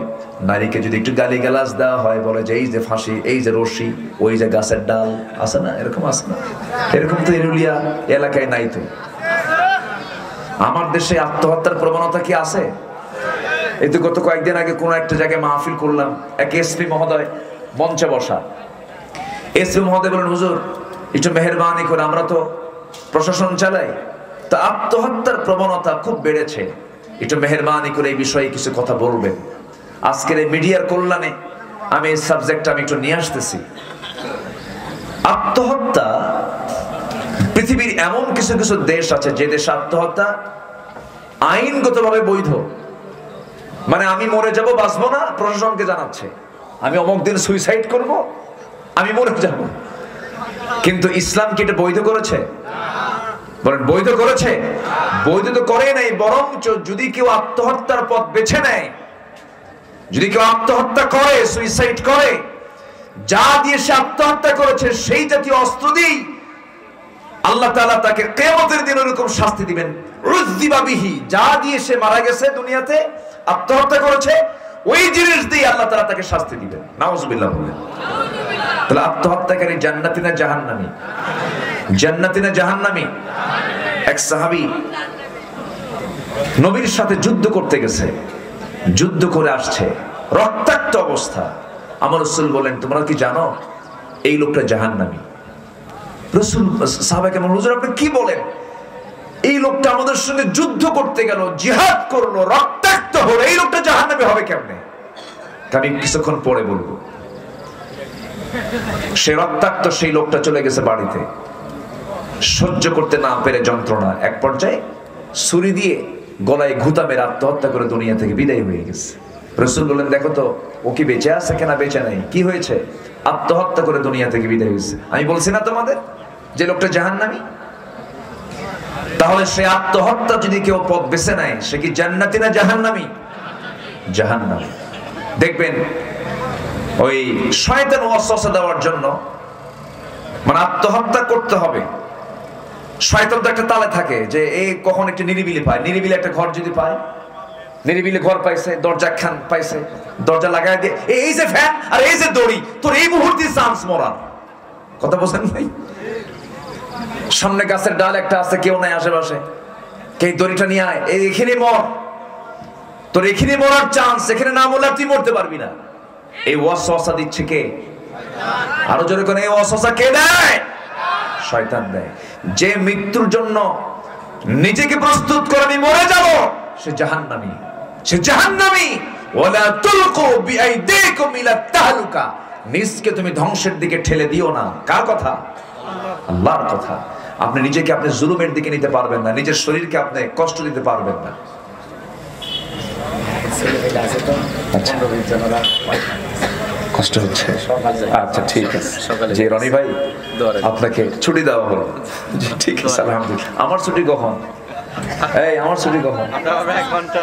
নারীকে যদি একটু গালিগালাজ দেওয়া হয়, বলে যে এই যে ফাঁসি, এই যে রশি, ওই যে গাছের ডাল, আছে না? এরকম আছে না? এরকম তো এরুলিয়া এলাকায় নাই তো। আমার দেশে আত্মহত্যার প্রবণতা কি আছে? এই তো গত কয়েকদিন আগে কোন একটা জায়গায় মাহফিল করলাম, এক এসপি মহোদয় মঞ্চে বসা। এসপি মহোদয় বলেন, হুজুর একটু মেহেরবানি করে, আমরা তো প্রশাসন চালাই, তা আত্মহত্যার প্রবণতা খুব বেড়েছে, একটু মেহেরবানি করে এই বিষয়ে কিছু কথা বলবেন। আজকের এই মিডিয়ার কল্যাণে আমি এই সাবজেক্টটা আমি একটু নিয়ে আসতেছি। আত্মহত্যা, পৃথিবীর এমন কিছু কিছু দেশ আছে যে দেশে আত্মহত্যা আইনগতভাবে বৈধ। মানে আমি মরে যাব, বাঁচবো না, প্রশাসনকে জানাচ্ছে আমি অমুক দিন সুইসাইড করব, আমি মরে যাব। কিন্তু ইসলাম কি এটা বৈধ করেছে? বলেন, বৈধ করেছে? বৈধ তো করে নাই, বরঞ্চ যদি কেউ আত্মহত্যার পথ বেছে নেয়, যদি কেউ আত্মহত্যা করে, সুইসাইড করে, যা দিয়ে সে আত্মহত্যা করেছে সেই জাতীয় অস্ত্র দিয়ে আল্লাহ তাআলা তাকে কিয়ামতের দিন এরকম শাস্তি দিবেন। উযযিবা বিহি, যা দিয়ে সে মারা গেছে দুনিয়াতে, আত্মহত্যা করেছে, ওই জিনিস দিয়ে আল্লাহ তাআলা তাকে শাস্তি দিবেন। নাউযুবিল্লাহ বলেন। তাহলে আত্মহত্যাকারী জান্নাতি না জাহান্নামী? জান্নাতি না জাহান্নামী? এক সাহাবী নবীর সাথে যুদ্ধ করতে গেছে, যুদ্ধ করে আসছে, রক্তাক্ত অবস্থা। আমার রাসূল বলেন, তোমরা কি জানো এই লোকটা জাহান্নামী? রাসূল সাহাবাকে বলেন, হুজুর আপনি কি বলেন? এই লোকটা আমাদের সঙ্গে যুদ্ধ করতে গেল, জিহাদ করলো, রক্তাক্ত হলো, এই লোকটা জাহান্নামী হবে কেমনে? আমি কিছুক্ষণ পরে বলবো। সে রক্তাক্ত সেই লোকটা চলে গেছে বাড়িতে, সহ্য করতে না পেরে যন্ত্রণা, এক পর্যায়ে ছুরি দিয়ে গলায় ঘুতা মেরে আত্মহত্যা করে দুনিয়া থেকে বিদায় হয়ে গেছে। রাসূল বলেন, দেখো তো ও কি বেঁচে আছে কিনা, বেঁচে নাই, কি হয়েছে? আত্মহত্যা করে দুনিয়া থেকে বিদায় হয়েছে। আমি বলছি না তোমাদের যে লোকটা জাহান্নামী? তাহলে সে আত্মহত্যা যদি কেউ পথ বেছে নেয়, সে কি জান্নাতি না জাহান্নামী? জাহান্নামী। দেখবেন ওই শয়তান ওয়াসওয়াসা দেওয়ার জন্য, মানে আত্মহত্যা করতে হবে, শয়তান তো একটা তালে থাকে যে এই কখন একটা নিরিবিলি পায়, নিরিবিলি একটা ঘর যদি পায়, নিরিবিলি ঘর পাইছে, দরজা খান পাইছে, দরজা লাগাই দিয়ে এই যে ফ্যান আর এই যে দড়ি, তোর এই মুহূর্তে চান্স মরার কথা বলছেন ভাই। সামনে গাছের ডাল একটা আছে, কেউ নাই আশেপাশে, কে দড়িটা নিয়ে আয়, এখানে মর, তোর এখানে মরার চান্স, এখানে না মরলে তুই মরতে পারবি না। এই ওয়াসওয়াসা দিচ্ছে কে? আরো জোরে করে, এই ওয়াসওয়াসা কে দেয়? শয়তান দেয়। যে মৃত্যুর জন্য নিজেকে প্রস্তুত করে আমি মরে যাব, সে জাহান্নামী, সে জাহান্নামী। ওয়ালা তুলকু বিআইদিকুম ইলা তাহলুকা, নিজকে তুমি ধ্বংসের দিকে ঠেলে দিও না। কার কথা? আল্লাহর কথা। আপনি নিজেকে আপনি জুলুমের দিকে নিতে পারবেন না, নিজের শরীরকে আপনি কষ্ট দিতে পারবেন না। কষ্ট হচ্ছে? আচ্ছা ঠিক আছে, জি রনি ভাই আপনাকে ছুটি দেওয়া হলো। ঠিক আছে, আলহামদুলিল্লাহ। আমার ছুটি কখন? এই আমার ছুটি কখন? আপনার 1 ঘন্টা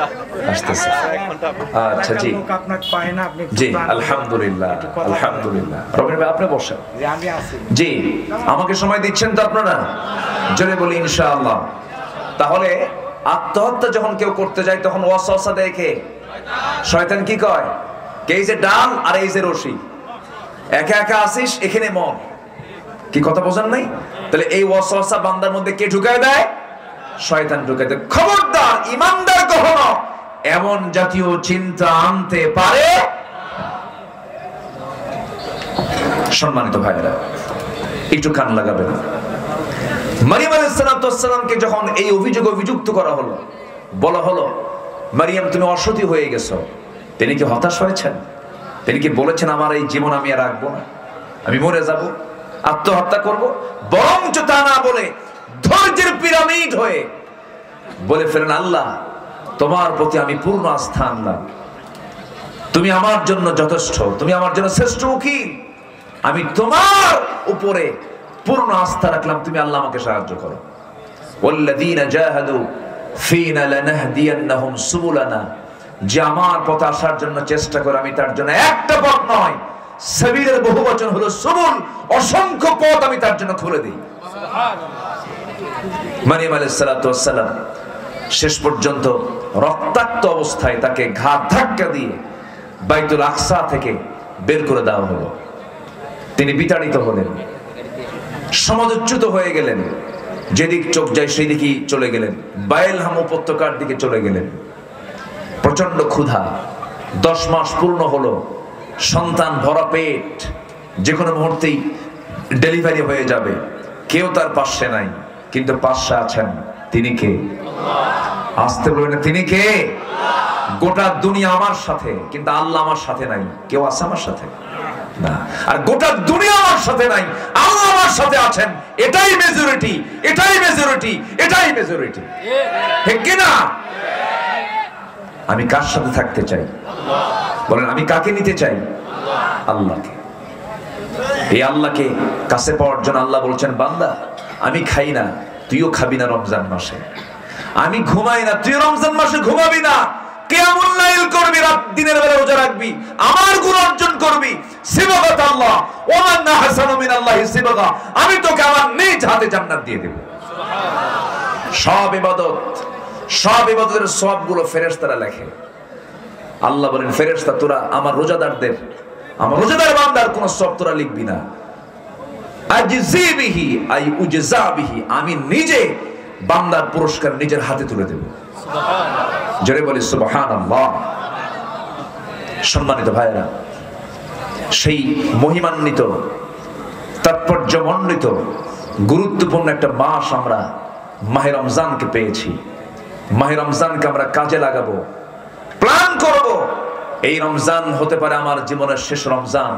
আসতেছে। 1 ঘন্টা আচ্ছা জি আপনাকে পায় না, আপনি জি আলহামদুলিল্লাহ আলহামদুলিল্লাহ। রবিন ভাই আপনি বসেন। আমি আছি। জি আমাকে সময় দিচ্ছেন তো আপনারা? জোরে বলি ইনশাআল্লাহ। তাহলে আত্মহত্যা যখন কেউ করতে যায় তখন ওয়াসওয়াসা দেখে শয়তান কি কয়, কে এই যে ডাল আর এই যে রশি, একা একা আসিস এখানে মন, কি কথা বোঝেন নাই? তাহলে এই ওয়াসওয়াসা বান্দার মধ্যে কে ঢুকায় দেয়? শয়তান ঢুকায় দেয়। খবরদার ইমানদার কখনো এমন জাতীয় চিন্তা আনতে পারে। সম্মানিত ভাইরা একটু কান লাগাবেন। মারিয়াম আলাইহিস সালামকে যখন এই অভিযুক্ত করা হলো, বলা হলো মারিয়াম তুমি অসতী হয়ে গেছো, তিনি কি হতাশ হয়েছেন? তিনি কি বলেছেন আমার এই জীবন আমি আর রাখবো না, আমি মরে যাব, আত্মহত্যা করব? বরঞ্চ তা না বলে ধৈর্যের পিরামিড হয়ে বলে ফেলেন আল্লাহ তোমার প্রতি আমি পূর্ণ আস্থা আনলাম, তুমি আমার জন্য যথেষ্ট, তুমি আমার জন্য শ্রেষ্ঠ উকিল, আমি তোমার উপরে পূর্ণ আস্থা রাখলাম, তুমি আল্লাহ আমাকে সাহায্য করো। ওয়াল্লাযীনা জাহাদু ফীনা লানাহদিয়ান্নাহুম সুবুলানা, যে আমার পথে আসার জন্য চেষ্টা করে আমি তার জন্য একটা পথ নয়, সাবিলের বহুবচন হলো সুবুল, অসংখ্য পথ আমি তার জন্য খুলে দিই। মারিয়াম আলাইহিস সালাতু ওয়াস সালাম শেষ পর্যন্ত রক্তাক্ত অবস্থায় তাকে ঘাত ধাক্কা দিয়ে বাইতুল আকসা থেকে বের করে দেওয়া হলো। তিনি বিতাড়িত হলেন, সমাজচ্যুত হয়ে গেলেন, যেদিক চোখ যায় সেই দিকেই চলে গেলেন, বায়েলহাম উপত্যকার দিকে চলে গেলেন। প্রচন্ড ক্ষুধা, 10 মাস পূর্ণ হলো, সন্তান ভরা পেট, যে কোনো মুহূর্তেই ডেলিভারি হয়ে যাবে, কেউ তার পাশে নাই, কিন্তু পাশে আছেন তিনি কে? আসতে বলবেন তিনি কে? গোটা দুনিয়া আমার সাথে, কিন্তু আল্লাহ আমার সাথে নাই। কেউ আছে আমার সাথে? না। আর গোটা দুনিয়া আমার সাথে নাই, আল্লাহ আমার সাথে আছেন, এটাই মেজরিটি, এটাই মেজরিটি, এটাই মেজরিটি, ঠিক কি না? আমি কার সাথে থাকতে চাই? বলেন আমি কাকে নিতে চাই? আল্লাহকে। এই আল্লাহকে কাছে পাওয়ার জন্য আল্লাহ বলছেন বান্দা আমি খাই না, তুইও খাবি না রমজান মাসে, আমি ঘুমাই না, তুই রমজান মাসে ঘুমাবি না, কিয়ামুল লাইল করবি, রাত দিনের বেলা রোজা রাখবি, আমার গুণ অর্জন করবি, সিবাগাত আল্লাহ, ওয়া মান আহসানু মিনাল্লাহি সিবাগা, আমি তোকে আমার নিজ হাতে জান্নাত দিয়ে দেব। সুবহানাল্লাহ। সব ইবাদতের সওয়াবগুলো ফেরেশতারা লেখে। আল্লাহ বলেন ফেরেশতা তোরা আমার রোজাদারদের, আমার রোজাদার বান্দার কোন সওয়াব তোরা লিখবি না, আজজি বিহি আই উজজা বিহি, আমি নিজে বান্দার পুরস্কার নিজের হাতে তুলে দেব। সুবহানাল্লাহ। জোরে বলি সুবহানাল্লাহ। সম্মানিত ভাইরা, সেই মহিমান্বিত, তাৎপর্যমণ্ডিত, গুরুত্বপূর্ণ একটা মাস আমরা মাহে রমজানকে পেয়েছি। মাহে রমজানকে আমরা কাজে লাগাবো, প্ল্যান করব, এই রমজান হতে পারে আমার জীবনের শেষ রমজান।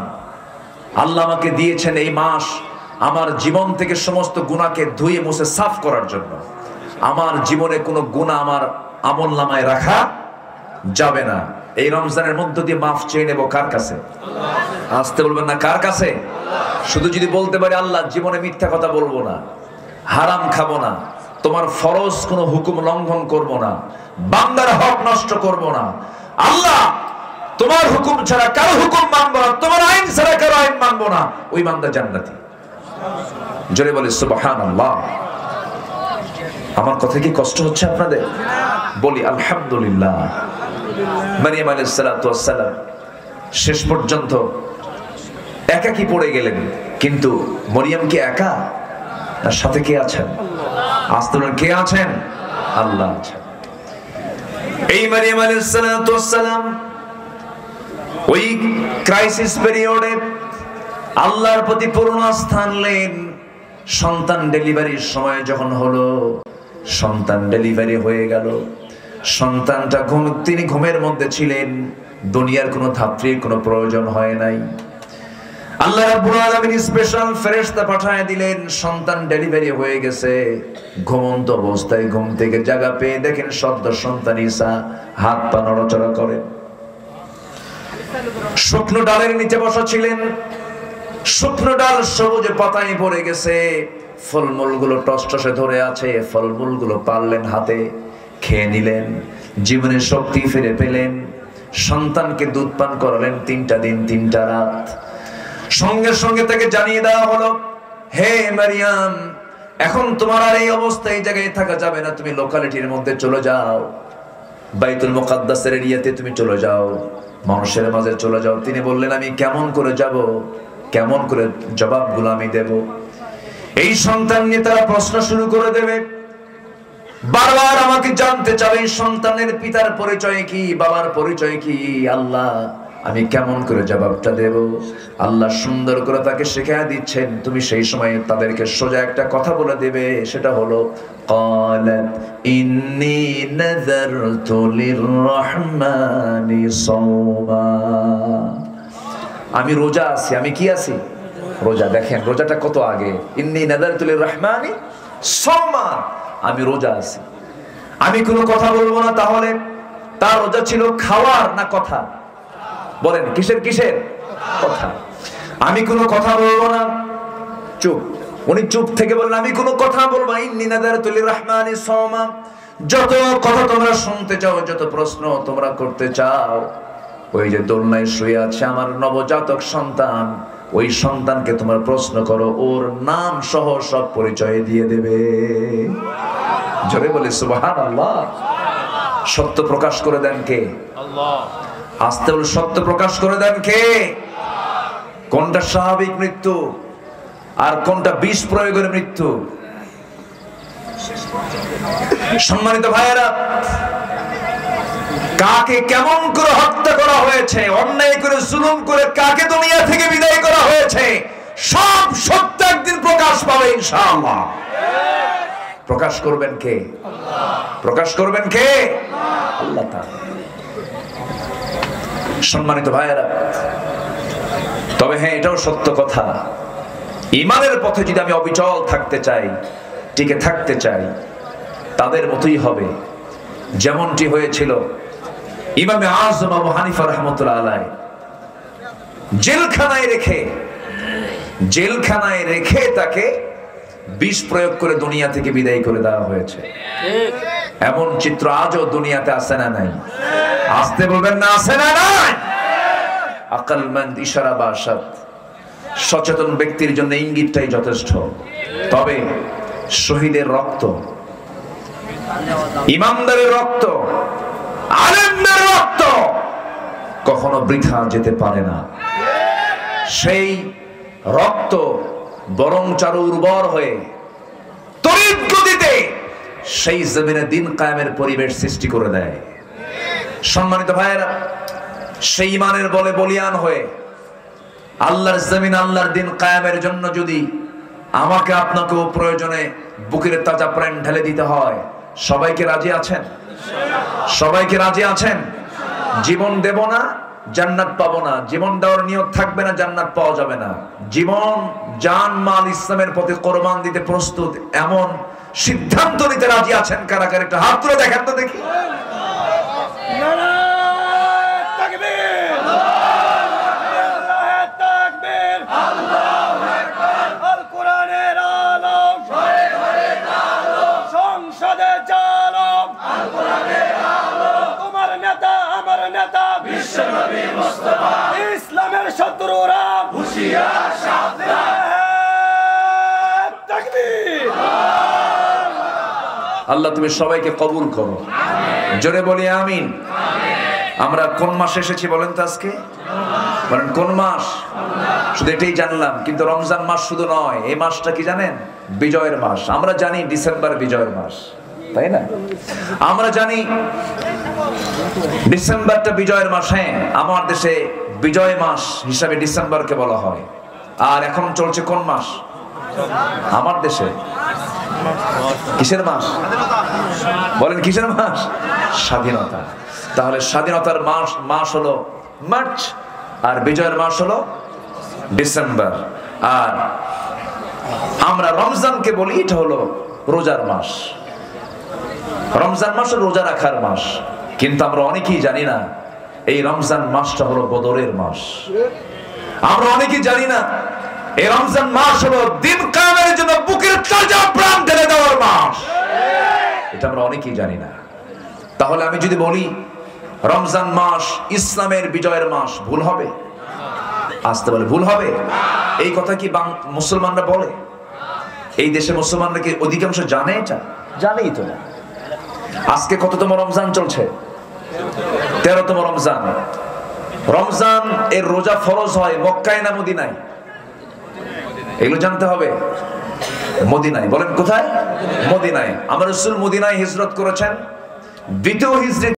আল্লাহ আমাকে দিয়েছেন এই মাস আমার জীবন থেকে সমস্ত গুনাহকে ধুয়ে মুছে সাফ করার জন্য। আমার জীবনে কোনো গুনাহ আমার আমলনামায় রাখা যাবে না। এই রমজানের মধ্য দিয়ে মাফ চেয়ে নেব কার কাছে? আল্লাহ। আসতে বলবেন না কার কাছে? আল্লাহ। শুধু যদি বলতে পারি আল্লাহ জীবনে মিথ্যা কথা বলবো না, হারাম খাবো না, তোমার ফরজ কোনো হুকুম লঙ্ঘন করব না, বান্দার হক নষ্ট করব না, আল্লাহ তোমার হুকুম ছাড়া কারো হুকুম মানবো না, তোমার আইন ছাড়া কারো আইন মানবো না, ওই বান্দা জান্নাতি। জোরে বলি সুবহানাল্লাহ। আমার কথা কি কষ্ট হচ্ছে আপনাদের? বলি আলহামদুলিল্লাহ। মারিয়াম আলাইহিস সালাতু ওয়াস সালাম শেষ পর্যন্ত একাকী পড়ে গেলেন, কিন্তু মরিয়ম কি একা? তার সাথে কে আছেন? আসতে বলেন কে আছেন? আল্লাহ আছেন। এই মারিয়াম আলাইহিস সালাতু ওয়াস সালাম ওই ক্রাইসিস পিরিয়ডে আল্লাহর প্রতি পূর্ণ আস্থা আনলেন। সন্তান ডেলিভারির সময় যখন হলো, সন্তান ডেলিভারি হয়ে গেল, সন্তানটা তিনি ঘুমের মধ্যে ছিলেন, দুনিয়ার কোনো ধাত্রীর কোনো প্রয়োজন হয় নাই। আল্লাহ রাব্বুল আলামিন স্পেশাল ফেরেশতা পাঠিয়ে দিলেন, সন্তান ডেলিভারি হয়ে গেছে। ঘুমন্ত অবস্থায় ঘুম থেকে জাগা পেয়ে দেখেন সদ্য সন্তান ঈসা হাত পা নড়াচড়া করে। শুকনো ডালের নিচে বসা ছিলেন, শুকনো ডাল সবুজ পাতায় ভরে গেছে, ফলমূলগুলো টসটসে ধরে আছে, ফলমূলগুলো পারলেন হাতে, খেয়ে নিলেন, জীবনের শক্তি ফিরে পেলেন, সন্তানকে দুধ পান করালেন 3টা দিন 3টা রাত। সঙ্গে সঙ্গে তাকে জানিয়ে দেওয়া হলো, হে মারিয়াম, এখন তোমার আর এই অবস্থায় এই জায়গায় থাকা যাবে না, তুমি লোকালিটির মধ্যে চলে যাও, বাইতুল মুকাদ্দাসের এরিয়াতে তুমি চলে যাও, মানুষের মাঝে চলে যাও। তিনি বললেন, আমি কেমন করে যাব, কেমন করে জবাবগুলো আমি দেব? এই সন্তান নিয়ে তারা প্রশ্ন শুরু করে দেবে, বারবার আমাকে জানতে চাবে সন্তানের পিতার পরিচয় কি, বাবার পরিচয় কি। আল্লাহ, আমি কেমন করে জবাবটা দেব? আল্লাহ সুন্দর করে তাকে শেখায় দিচ্ছেন, তুমি সেই সময় তাদেরকে সোজা একটা কথা বলে দেবে, সেটা হলো ক্বালাত ইন্নী নাযারতু লিররহমানি সাওমা। আমি রোজা আছি। আমি কি আছি? রোজা। দেখেন রোজাটা কত আগে, ইন্নী নাযারতু লিররহমানি সাওমা, আমি রোজা আছি। আমি কোনো কথা বলবো না। তাহলে তার রোজা ছিল খাওয়ার না কথা? বলেন কিসের কিসের? কথা। আমি কোনো কথা বলবো না, চুপ। উনি চুপ থেকে বললেন, আমি কোনো কথা বলবো না, ইন্নী নাযারতু লিররহমানি সাওমা। যত কথা তোমরা শুনতে চাও, যত প্রশ্ন তোমরা করতে চাও, ওই যে দোলনায় শুয়ে আছে আমার নবজাতক সন্তান, ওই সন্তানকে তোমরা প্রশ্ন করো, ওর নাম সহ সব পরিচয় দিয়ে দেবে। জোরে বলে সুবহানাল্লাহ। সত্য প্রকাশ করে দেন কে? আল্লাহ। আস্তে বলে সত্য প্রকাশ করে দেন কে? কোনটা স্বাভাবিক মৃত্যু আর কোনটা বিষ প্রয়োগের মৃত্যু? সম্মানিত ভাইয়েরা, কাকে কেমন করে হত্যা করা হয়েছে, অন্যায় করে জুলুম করে কাকে দুনিয়া থেকে বিদায় করা হয়েছে, সব সত্য একদিন প্রকাশ পাবে ইনশাআল্লাহ। প্রকাশ করবেন কে? আল্লাহ। প্রকাশ করবেন কে? আল্লাহ তাআলা। সম্মানিত ভাইয়েরা, তবে হ্যাঁ, এটাও সত্য কথা, ঈমানের পথে যদি আমি অবিচল থাকতে চাই, টিকে থাকতে চাই, তাদের মতোই হবে যেমনটি হয়েছিল ইমামে আযম আবু হানিফা রাহমাতুল্লাহ আলাইহি। জেলখানায় রেখে তাকে বিষ প্রয়োগ করে দুনিয়া থেকে বিদায় করে দেওয়া হয়েছে। এমন চিত্র আজও দুনিয়াতে আছে না নাই? আসতে বলবেন না, আছে না নাই? আকলমন্দ ইশারা বা আশাদ, সচেতন ব্যক্তির জন্য ইঙ্গিতটাই যথেষ্ট। তবে শহীদের রক্ত, ইমানদারের রক্ত, আলেমদের রক্ত কখনো বৃথা যেতে পারে না। সেই রক্ত বরং চারু উর্বর হয়ে তড়িৎ গতিতে সেই জমিনে দিন কায়েমের পরিবেশ সৃষ্টি করে দেয়। সম্মানিত ভাইয়েরা, সেই ইমানের বলে বলিয়ান হয়ে আল্লাহর জমিন, আল্লাহর দিন কায়েমের জন্য যদি আমাকে আপনাকেও প্রয়োজনে বুকের তাজা প্রাণ ঢেলে দিতে হয়, সবাইকে রাজি আছেন? সবাইকে রাজি আছেন? জীবন দেব না, জান্নাত পাবো না, জীবন দেওয়ার নিয়ত থাকবে না, জান্নাত পাওয়া যাবে না, জীবন জান মাল ইসলামের পথে কোরবান দিতে প্রস্তুত, এমন সিদ্ধান্ত নিতে রাজি আছেন কারা কারা? একটা হাত তুলে দেখেন তো দেখি। ইসলামের শত্রুরা হুঁশিয়ার, সাবধান, তাকবীর। আল্লাহ তুমি সবাইকে কবুল করো, জোরে বলি আমিন। আমরা কোন মাসে এসেছি বলেন তো আজকে? বলেন কোন মাস? শুধু এটাই জানলাম, কিন্তু রমজান মাস শুধু নয়, এই মাসটা কি জানেন? বিজয়ের মাস। আমরা জানি ডিসেম্বর বিজয়ের মাস, তাই না? আমরা জানি ডিসেম্বরটা বিজয়ের মাস। হ্যাঁ, আমার দেশে বিজয় মাস হিসাবে ডিসেম্বরকে বলা হয়। আর এখন চলছে কোন মাস আমার দেশে? কিসের মাস বলেন? কিসের মাস? স্বাধীনতা। তাহলে স্বাধীনতার মাস হলো মার্চ, আর বিজয়ের মাস হলো ডিসেম্বর। আর আমরা রমজানকে বলি এটা হলো রোজার মাস। রমজান মাস রোজা রাখার মাস, কিন্তু আমরা অনেকেই জানি না এই রমজান মাসটা হলো বদরের মাস। আমরা অনেকেই জানি না এই রমজান মাস হলো দিন কায়েমের দিনের জন্য বুকের তাজা প্রাণ ঢেলে দেওয়ার মাস। এটা আমরা অনেকেই জানি না। তাহলে আমি যদি বলি রমজান মাস ইসলামের বিজয়ের মাস, ভুল হবে? আসতে বলে ভুল হবে? এই কথা কি মুসলমানরা বলে? এই দেশে মুসলমানরা কি অধিকাংশ জানে? এটা জানেই তো না। আজকে কততম রমজান চলছে? 13তম রমজান। রমজান এর রোজা ফরজ হয় মক্কায় না মদিনায়? এগুলো জানতে হবে। মদিনায়। বলেন কোথায়? মদিনায়। আমার রাসূল মদিনায় হিজরত করেছেন 2য় হিজরি